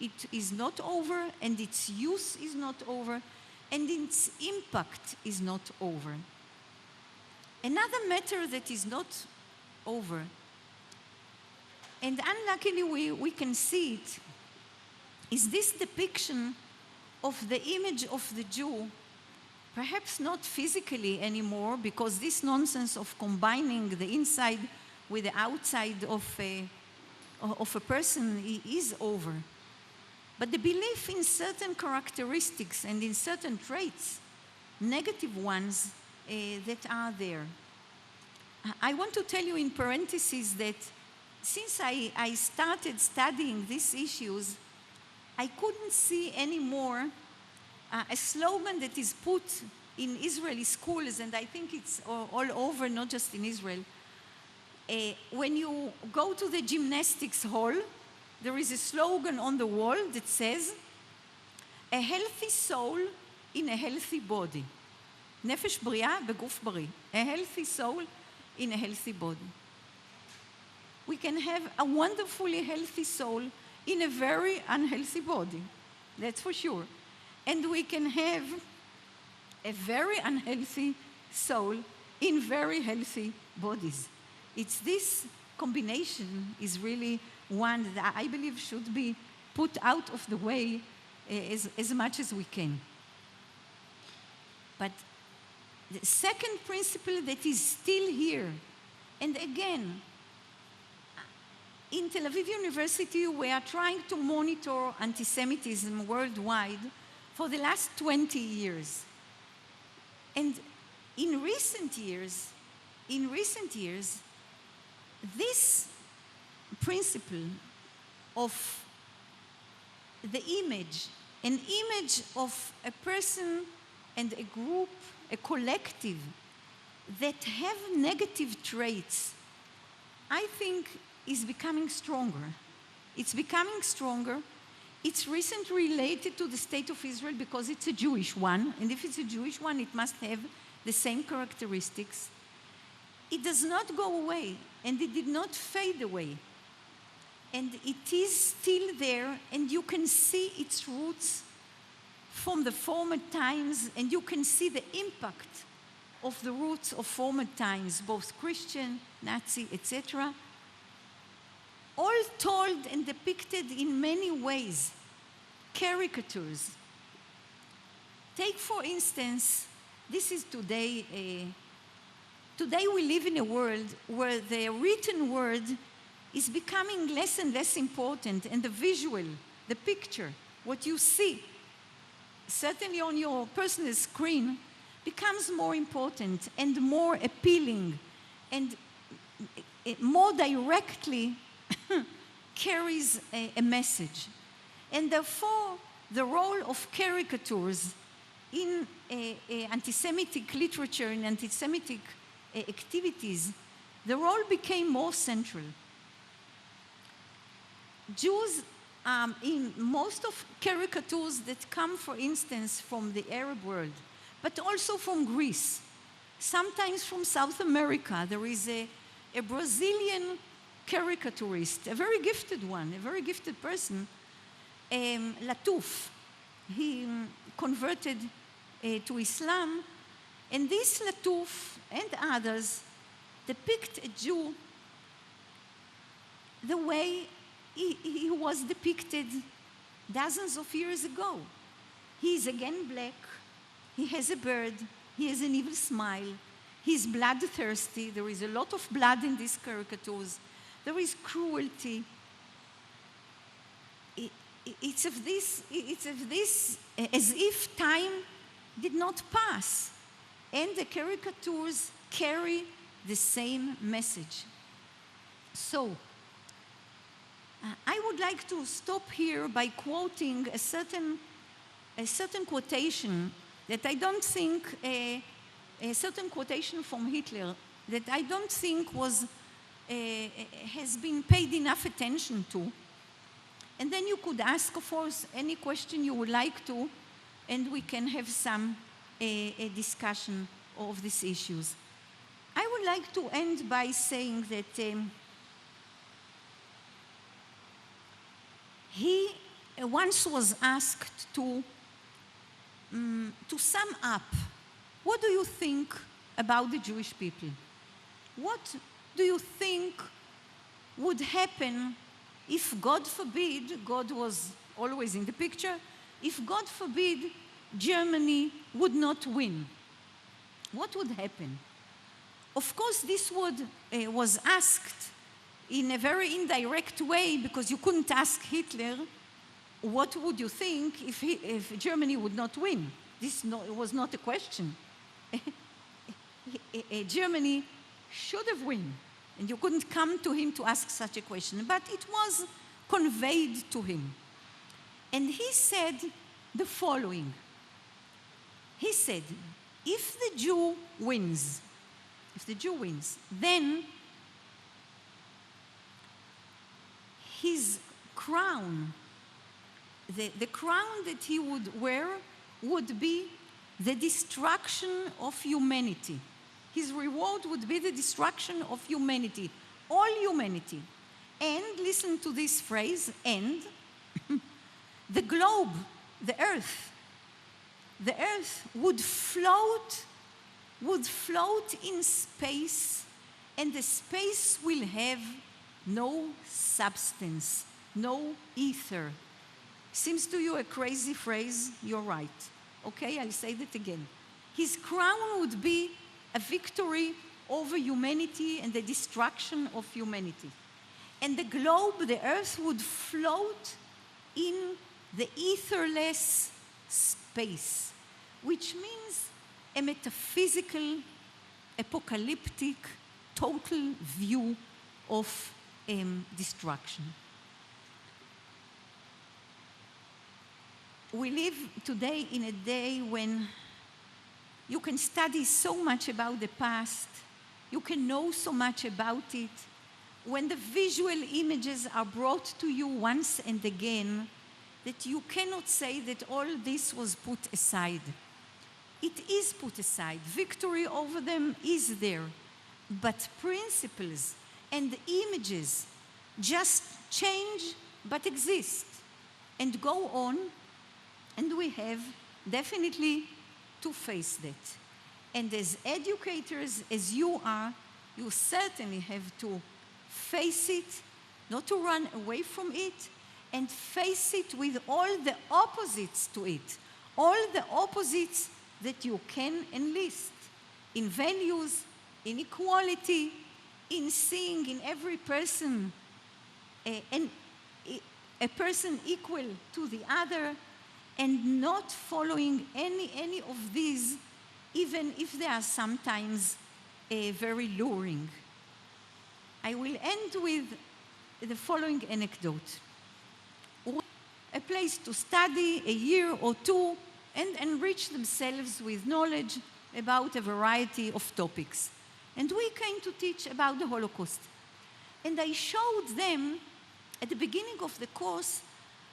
It is not over, and its use is not over, and its impact is not over. Another matter that is not over, and unluckily we can see it, is this depiction of the image of the Jew, perhaps not physically anymore, because this nonsense of combining the inside with the outside of a person is over. But the belief in certain characteristics and in certain traits, negative ones, that are there. I want to tell you in parentheses that since I started studying these issues, I couldn't see anymore a slogan that is put in Israeli schools, and I think it's all over, not just in Israel. When you go to the gymnastics hall, there is a slogan on the wall that says, a healthy soul in a healthy body. נפש בריאה בגוף בריא. A healthy soul in a healthy body. We can have a wonderfully healthy soul in a very unhealthy body. That's for sure. And we can have a very unhealthy soul in very healthy bodies. It's this combination is really one that I believe should be put out of the way as much as we can. But the second principle that is still here And again, in Tel Aviv University, we are trying to monitor anti-Semitism worldwide for the last 20 years. And in recent years, this principle of the image, an image of a person and a group, a collective, that have negative traits, I think is becoming stronger. It's becoming stronger. It's recently related to the state of Israel because it's a Jewish one, and if it's a Jewish one, it must have the same characteristics. It does not go away, and it did not fade away. And it is still there, and you can see its roots from the former times, and you can see the impact of the roots of former times, both Christian, Nazi, etc., all told and depicted in many ways, caricatures. Take, for instance, this is today, today we live in a world where the written word is becoming less and less important, and the visual, the picture, what you see, certainly on your personal screen, becomes more important and more appealing and more directly carries a message. And therefore, the role of caricatures in anti-Semitic literature, in anti-Semitic activities, the role became more central. Jews, in most of caricatures that come, for instance, from the Arab world, but also from Greece, sometimes from South America. There is a Brazilian caricaturist, a very gifted one, a very gifted person, Latuf. He converted to Islam, and this Latuf and others depict a Jew the way he was depicted dozens of years ago. He is again black, he has a beard, he has an evil smile, he's bloodthirsty, there is a lot of blood in these caricatures, there is cruelty. It's of this as if time did not pass, and the caricatures carry the same message. So, I would like to stop here by quoting a certain quotation that I don't think, a certain quotation from Hitler that I don't think has been paid enough attention to. And then you could ask, of course, any question you would like to, and we can have some a discussion of these issues. I would like to end by saying that he once was asked to sum up, what do you think about the Jewish people? What do you think would happen if, God forbid, God was always in the picture, if, God forbid, Germany would not win? What would happen? Of course, this was asked in a very indirect way, because you couldn't ask Hitler, what would you think if Germany would not win? This was not a question. Germany should have won, and you couldn't come to him to ask such a question, but it was conveyed to him. And he said the following. He said, if the Jew wins, then his crown, the crown that he would wear would be the destruction of humanity. His reward would be the destruction of humanity, all humanity. And listen to this phrase, and the globe, the earth would float in space, and the space will have no substance, no ether. Seems to you a crazy phrase? You're right. Okay, I'll say that again. His crown would be a victory over humanity and the destruction of humanity. And the globe, the earth, would float in the etherless space, which means a metaphysical, apocalyptic, total view of destruction. We live today in a day when you can study so much about the past, you can know so much about it. When the visual images are brought to you once and again, that you cannot say that all this was put aside. It is put aside. Victory over them is there. But principles and images just change but exist and go on, and we have definitely to face that. And as educators, as you are, you certainly have to face it, not to run away from it, and face it with all the opposites to it, all the opposites that you can enlist in values, in equality, in seeing in every person a person equal to the other, and not following any of these, even if they are sometimes very luring. I will end with the following anecdote. A place to study a year or two and enrich themselves with knowledge about a variety of topics. And we came to teach about the Holocaust. And I showed them, at the beginning of the course,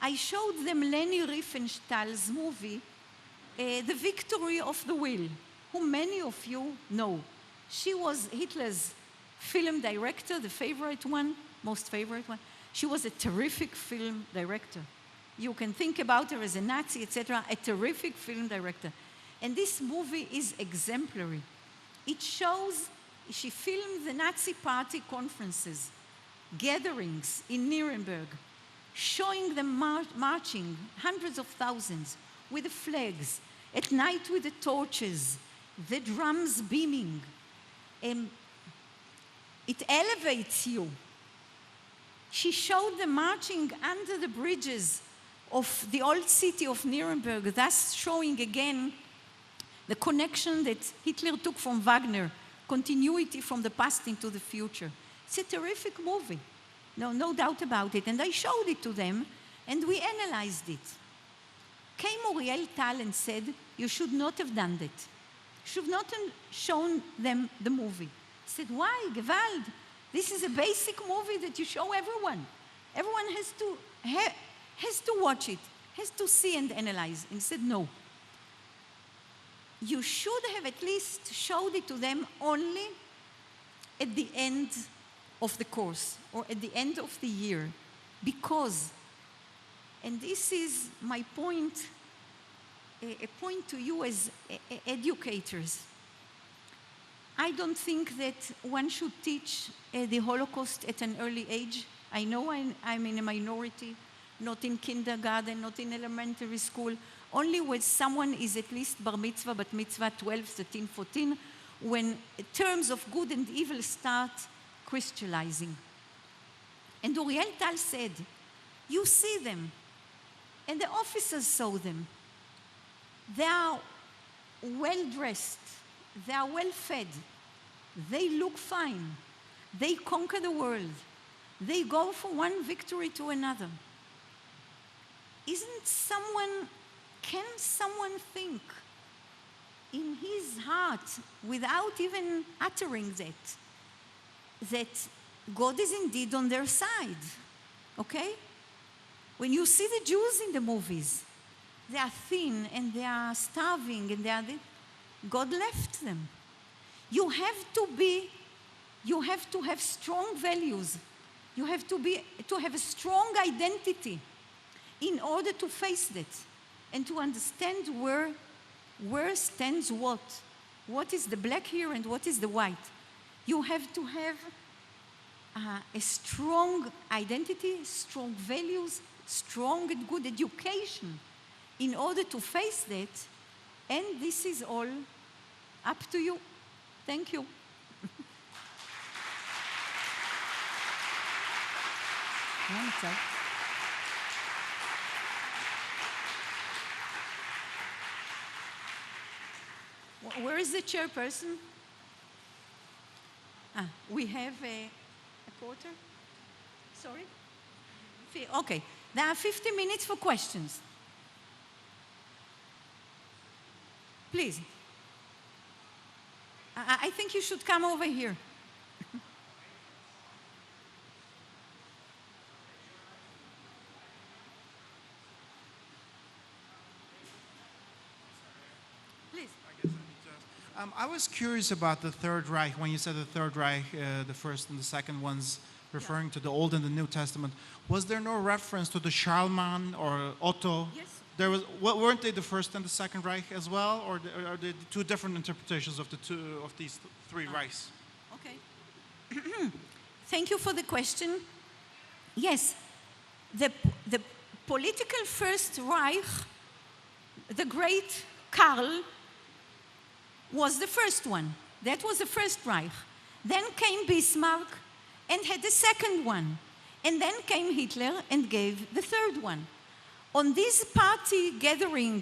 I showed them Leni Riefenstahl's movie, The Victory of the Will, whom many of you know. She was Hitler's film director, the favorite one, most favorite one. She was a terrific film director. You can think about her as a Nazi, etc., a terrific film director. And this movie is exemplary. It shows, she filmed the Nazi party conferences, gatherings in Nuremberg, showing them marching, hundreds of thousands, with the flags, at night with the torches, the drums beaming. It elevates you. She showed them marching under the bridges of the old city of Nuremberg, thus showing again the connection that Hitler took from Wagner, continuity from the past into the future. It's a terrific movie, no doubt about it. And I showed it to them, and we analyzed it. Came Uriel Tal and said, you should not have done that. You should not have shown them the movie. I said, why? Gewalt. This is a basic movie that you show everyone. Everyone has to watch it, has to see and analyze. And he said, no. You should have at least showed it to them only at the end of the course or at the end of the year, because, and this is my point, a point to you as educators, I don't think that one should teach the Holocaust at an early age. I know I'm in a minority, not in kindergarten, not in elementary school, only when someone is at least bar mitzvah, bat mitzvah, 12, 13, 14, when terms of good and evil start crystallizing. And Uriel Tal said, you see them, and the officers saw them. They are well-dressed, they are well-fed, they look fine, they conquer the world, they go from one victory to another. Can someone think in his heart, without even uttering that God is indeed on their side, okay? When you see the Jews in the movies, they are thin and they are starving and God left them. You have to have strong values. You have to have a strong identity in order to face that and to understand where stands what. What is the black here and what is the white? You have to have a strong identity, strong values, strong and good education in order to face that. And this is all up to you. Thank you. Where is the chairperson? We have a quarter? Sorry? Okay, there are 50 minutes for questions. Please. I think you should come over here. Please. I was curious about the Third Reich. When you said the Third Reich, the first and the second ones, referring to the Old and the New Testament, was there no reference to the Charlemagne or Otto? Yes. Weren't they the first and the second Reich as well, or are they two different interpretations of these three Reichs? Okay. Thank you for the question. Yes, the political First Reich, the great Karl, was the first one. That was the First Reich. Then came Bismarck and had the second one. And then came Hitler and gave the third one. On these party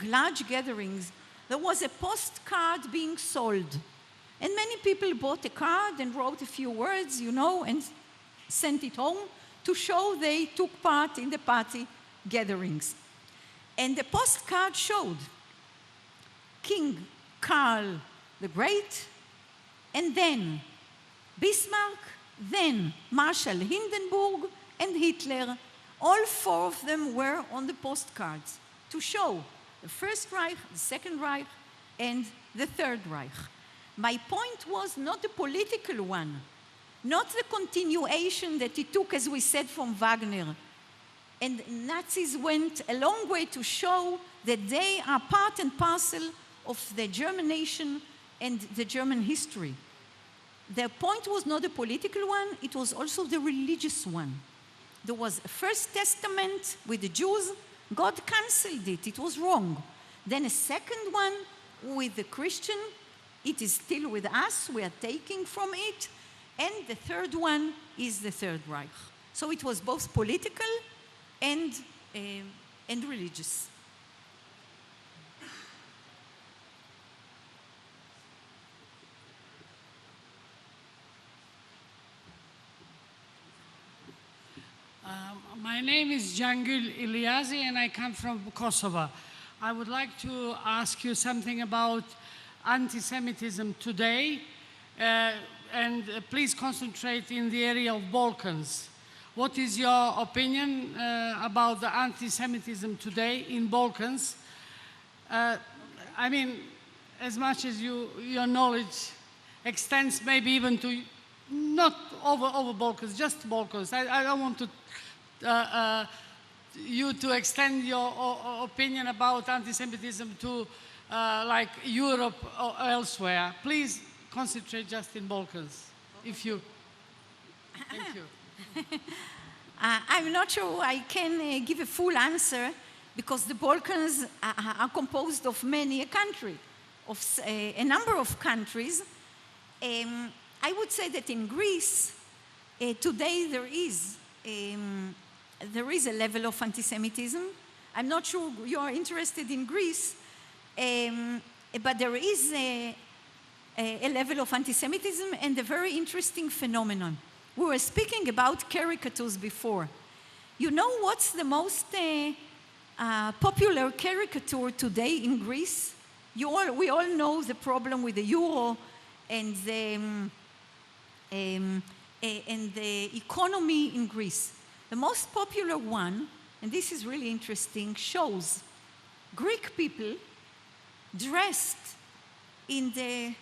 large gatherings, there was a postcard being sold. And many people bought a card and wrote a few words, and sent it home to show they took part in the party gatherings. And the postcard showed King Karl the Great, and then Bismarck, then Marshal Hindenburg, and Hitler. All four of them were on the postcards to show the First Reich, the Second Reich, and the Third Reich. My point was not the political one, not the continuation that it took, as we said, from Wagner. And Nazis went a long way to show that they are part and parcel of the German nation and the German history. The point was not the political one, it was also the religious one. There was a First Testament with the Jews, God cancelled it, it was wrong. Then a second one with the Christian, it is still with us, we are taking from it. And the third one is the Third Reich. So it was both political and religious. My name is Cangül Ilyazi and I come from Kosovo. I would like to ask you something about anti-Semitism today, and please concentrate in the area of Balkans. What is your opinion about the anti-Semitism today in Balkans? I mean, as much as your knowledge extends maybe even to, not over Balkans, just Balkans. I don't want to you to extend your opinion about anti-Semitism to like Europe or elsewhere. Please concentrate just in Balkans, if you. Thank you. I'm not sure I can give a full answer because the Balkans are composed of many countries, of a number of countries. I would say that in Greece, today there is a level of anti-Semitism. I'm not sure you are interested in Greece, but there is a level of anti-Semitism and a very interesting phenomenon. We were speaking about caricatures before. You know what's the most popular caricature today in Greece? We all know the problem with the euro and the economy in Greece. The most popular one, and this is really interesting, shows Greek people dressed in the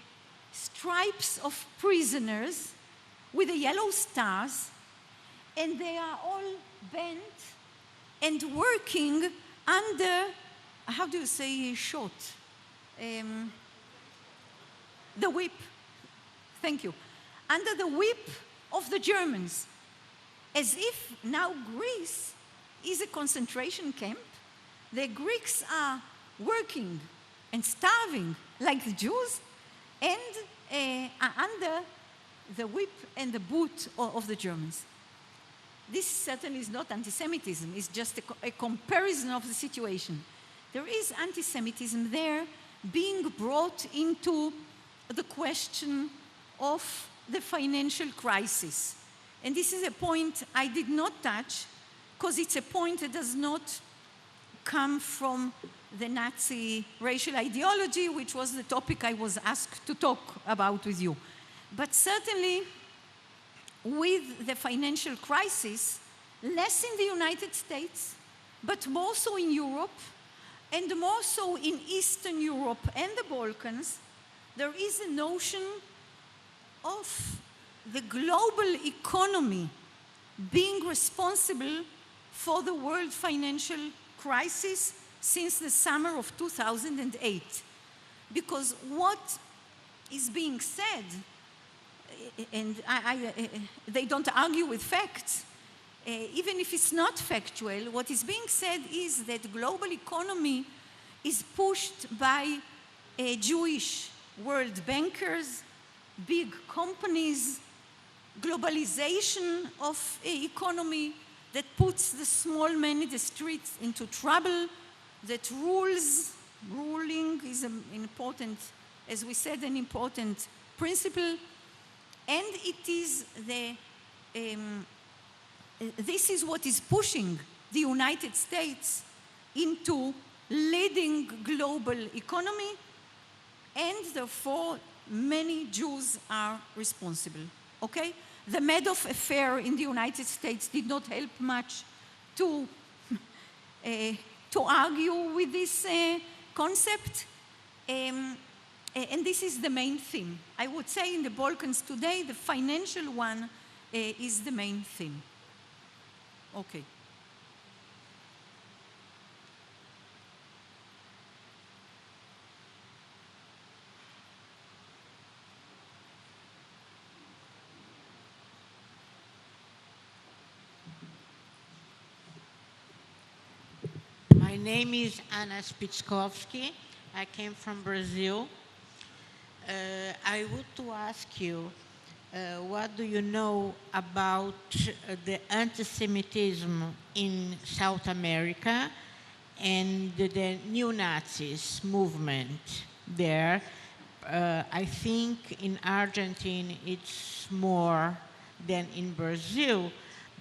stripes of prisoners with the yellow stars, and they are all bent and working under, how do you say short? The whip. Thank you. Under the whip of the Germans. As if now Greece is a concentration camp. The Greeks are working and starving like the Jews and are under the whip and the boot of the Germans. this certainly is not anti-Semitism, it's just a comparison of the situation. There is anti-Semitism there being brought into the question of the financial crisis. And this is a point I did not touch, because it's a point that does not come from the Nazi racial ideology, which was the topic I was asked to talk about with you. But certainly, with the financial crisis, less in the United States, but more so in Europe, and more so in Eastern Europe and the Balkans, there is a notion of the global economy being responsible for the world financial crisis since the summer of 2008. Because what is being said, and they don't argue with facts, even if it's not factual, what is being said is that global economy is pushed by Jewish world bankers, big companies, globalization of economy that puts the small man in the streets into trouble, that ruling is an important, as we said, an important principle, and it is this is what is pushing the United States into leading global economy, and therefore many Jews are responsible, okay? The Madoff affair in the United States did not help much to argue with this concept, and this is the main theme. I would say in the Balkans today, the financial one is the main theme. Okay. My name is Anna Spitzkowski. I came from Brazil. I would to ask you, what do you know about the anti-Semitism in South America and the neo-Nazis movement there? I think in Argentina it's more than in Brazil,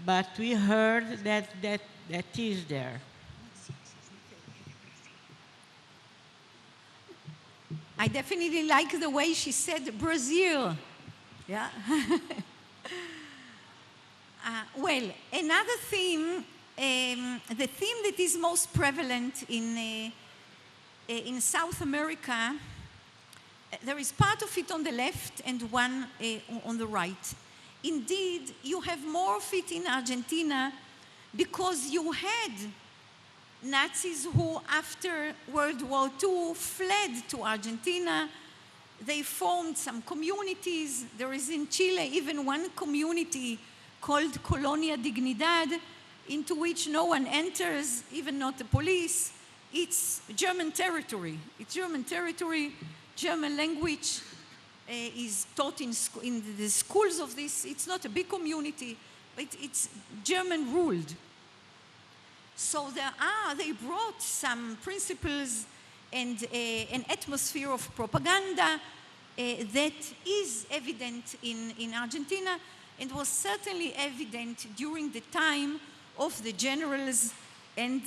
but we heard that is there. I definitely like the way she said Brazil. Yeah. Well, another theme, the theme that is most prevalent in South America, there is part of it on the left and one on the right. Indeed, you have more of it in Argentina because you had Nazis who, after World War II, fled to Argentina. They formed some communities. There is in Chile even one community called Colonia Dignidad, into which no one enters, even not the police. It's German territory. It's German territory. German language is taught in the schools of this. It's not a big community, but it's German ruled. So they brought some principles and an atmosphere of propaganda that is evident in Argentina and was certainly evident during the time of the generals and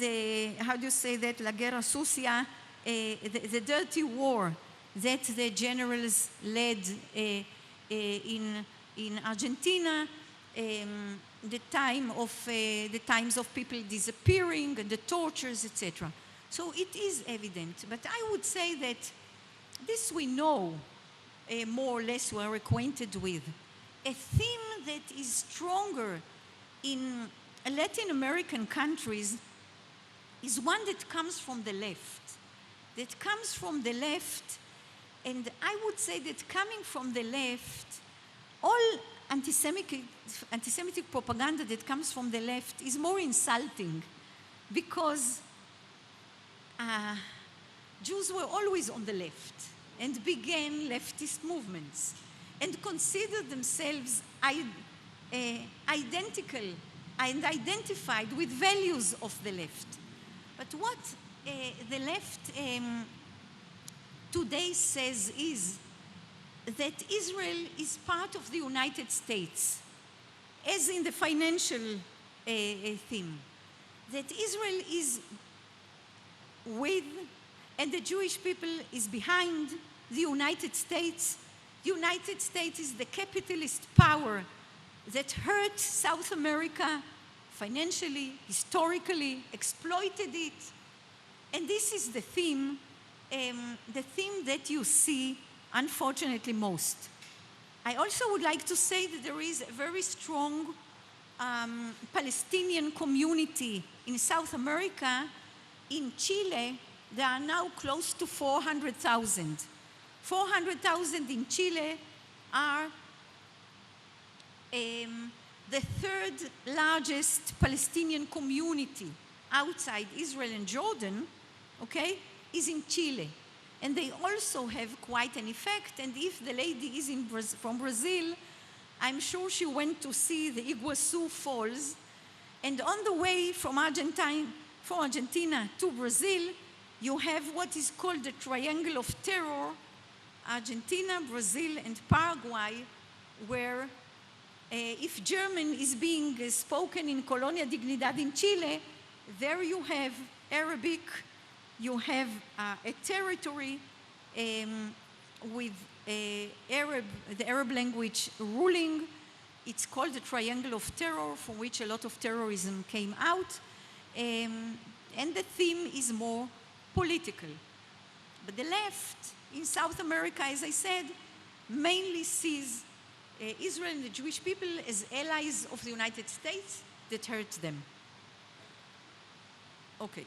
how do you say that, la guerra sucia, the dirty war that the generals led in Argentina, the times of people disappearing and the tortures, etc. So it is evident, but I would say that this we know, more or less we're acquainted with. A theme that is stronger in Latin American countries is one that comes from the left. That comes from the left, and I would say that coming from the left, all anti-Semitic propaganda that comes from the left is more insulting because Jews were always on the left and began leftist movements and considered themselves identical and identified with values of the left. But what the left today says is that Israel is part of the United States, as in the financial theme, that Israel is with and the Jewish people is behind the United States. The United States is the capitalist power that hurt South America financially, historically, exploited it. And this is the theme that you see, unfortunately, most. I also would like to say that there is a very strong Palestinian community in South America. In Chile, there are now close to 400,000. 400,000 in Chile are the third largest Palestinian community outside Israel and Jordan, okay, is in Chile. And they also have quite an effect. And if the lady is from Brazil, I'm sure she went to see the Iguazu Falls. And on the way from Argentina to Brazil, you have what is called the Triangle of Terror, Argentina, Brazil, and Paraguay, where if German is being spoken in Colonia Dignidad in Chile, there you have Arabic, you have a territory with the Arab language ruling. It's called the Triangle of Terror, from which a lot of terrorism came out. And the theme is more political. But the left in South America, as I said, mainly sees Israel and the Jewish people as allies of the United States that hurt them. Okay.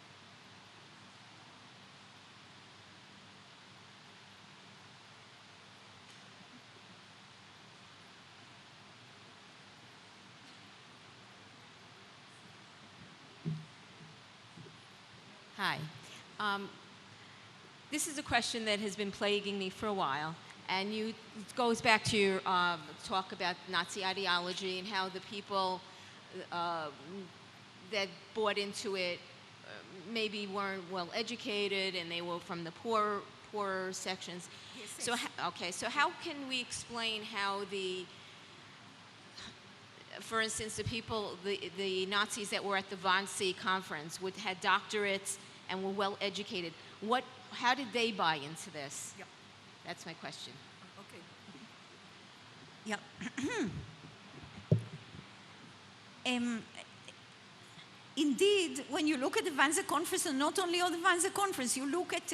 Hi. This is a question that has been plaguing me for a while, and it goes back to your talk about Nazi ideology and how the people that bought into it maybe weren't well educated and they were from the poorer sections. Yes, so how can we explain how for instance, the Nazis that were at the Wannsee conference had doctorates and were well educated? How did they buy into this? Yeah. That's my question. Okay. Yeah. Indeed, when you look at the Wannsee conference, and not only on the Wannsee conference, you look at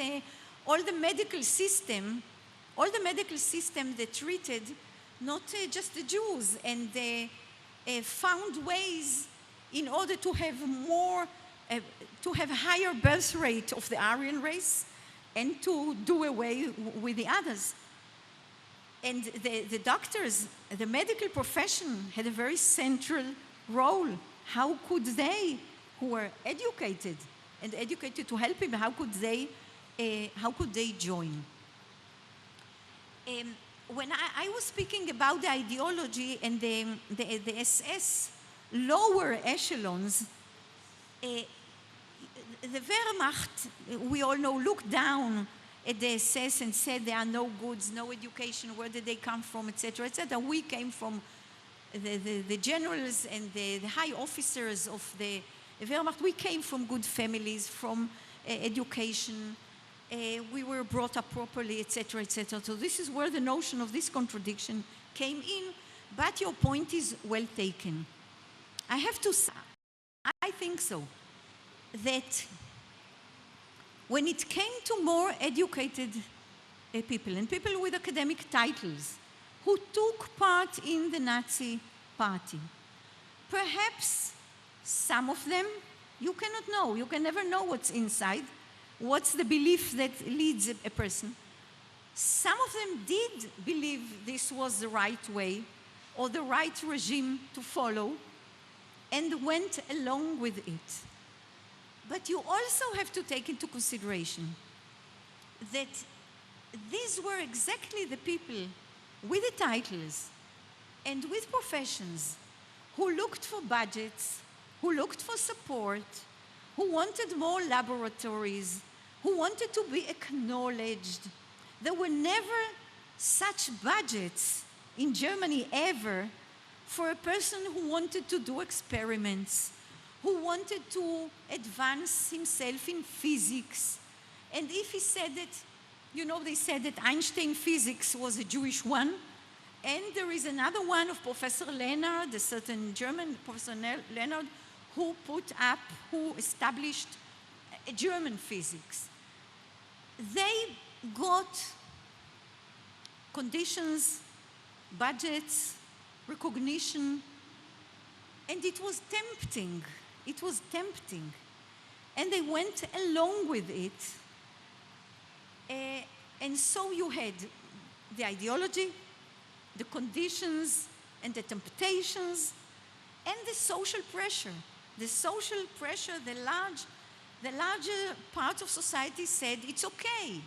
all the medical system that treated not just the Jews, and found ways in order to have a higher birth rate of the Aryan race and to do away with the others. And the doctors, the medical profession had a very central role. How could they, who were educated and educated to help him, how could they join? When I was speaking about the ideology and the SS lower echelons, the Wehrmacht, we all know, looked down at the SS and said there are no goods, no education, where did they come from, etc., etc. We came from the generals and the high officers of the Wehrmacht. We came from good families, from education. We were brought up properly, etc., etc. So this is where the notion of this contradiction came in. But your point is well taken. I have to say, I think so, that when it came to more educated people and people with academic titles who took part in the Nazi party, perhaps some of them, you cannot know, you can never know what's inside, what's the belief that leads a person. Some of them did believe this was the right way or the right regime to follow and went along with it. But you also have to take into consideration that these were exactly the people with the titles and with professions who looked for budgets, who looked for support, who wanted more laboratories, who wanted to be acknowledged. There were never such budgets in Germany ever for a person who wanted to do experiments, who wanted to advance himself in physics. And if he said that, you know, they said that Einstein physics was a Jewish one, and there is another one of Professor Leonard, a certain German Professor Leonard, who established a German physics. They got conditions, budgets, recognition, and it was tempting. It was tempting. And they went along with it. And so you had the ideology, the conditions, and the temptations, and the social pressure. The social pressure, the larger part of society said, it's okay.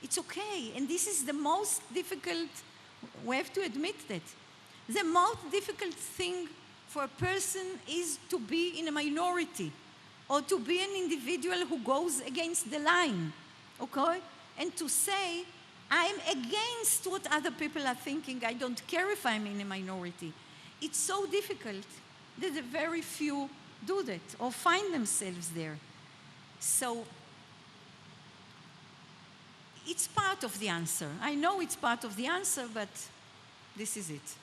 It's okay. And this is the most difficult, we have to admit that. The most difficult thing for a person is to be in a minority or to be an individual who goes against the line, okay? And to say, I'm against what other people are thinking. I don't care if I'm in a minority. It's so difficult that the very few do that or find themselves there. So it's part of the answer. I know it's part of the answer, but this is it.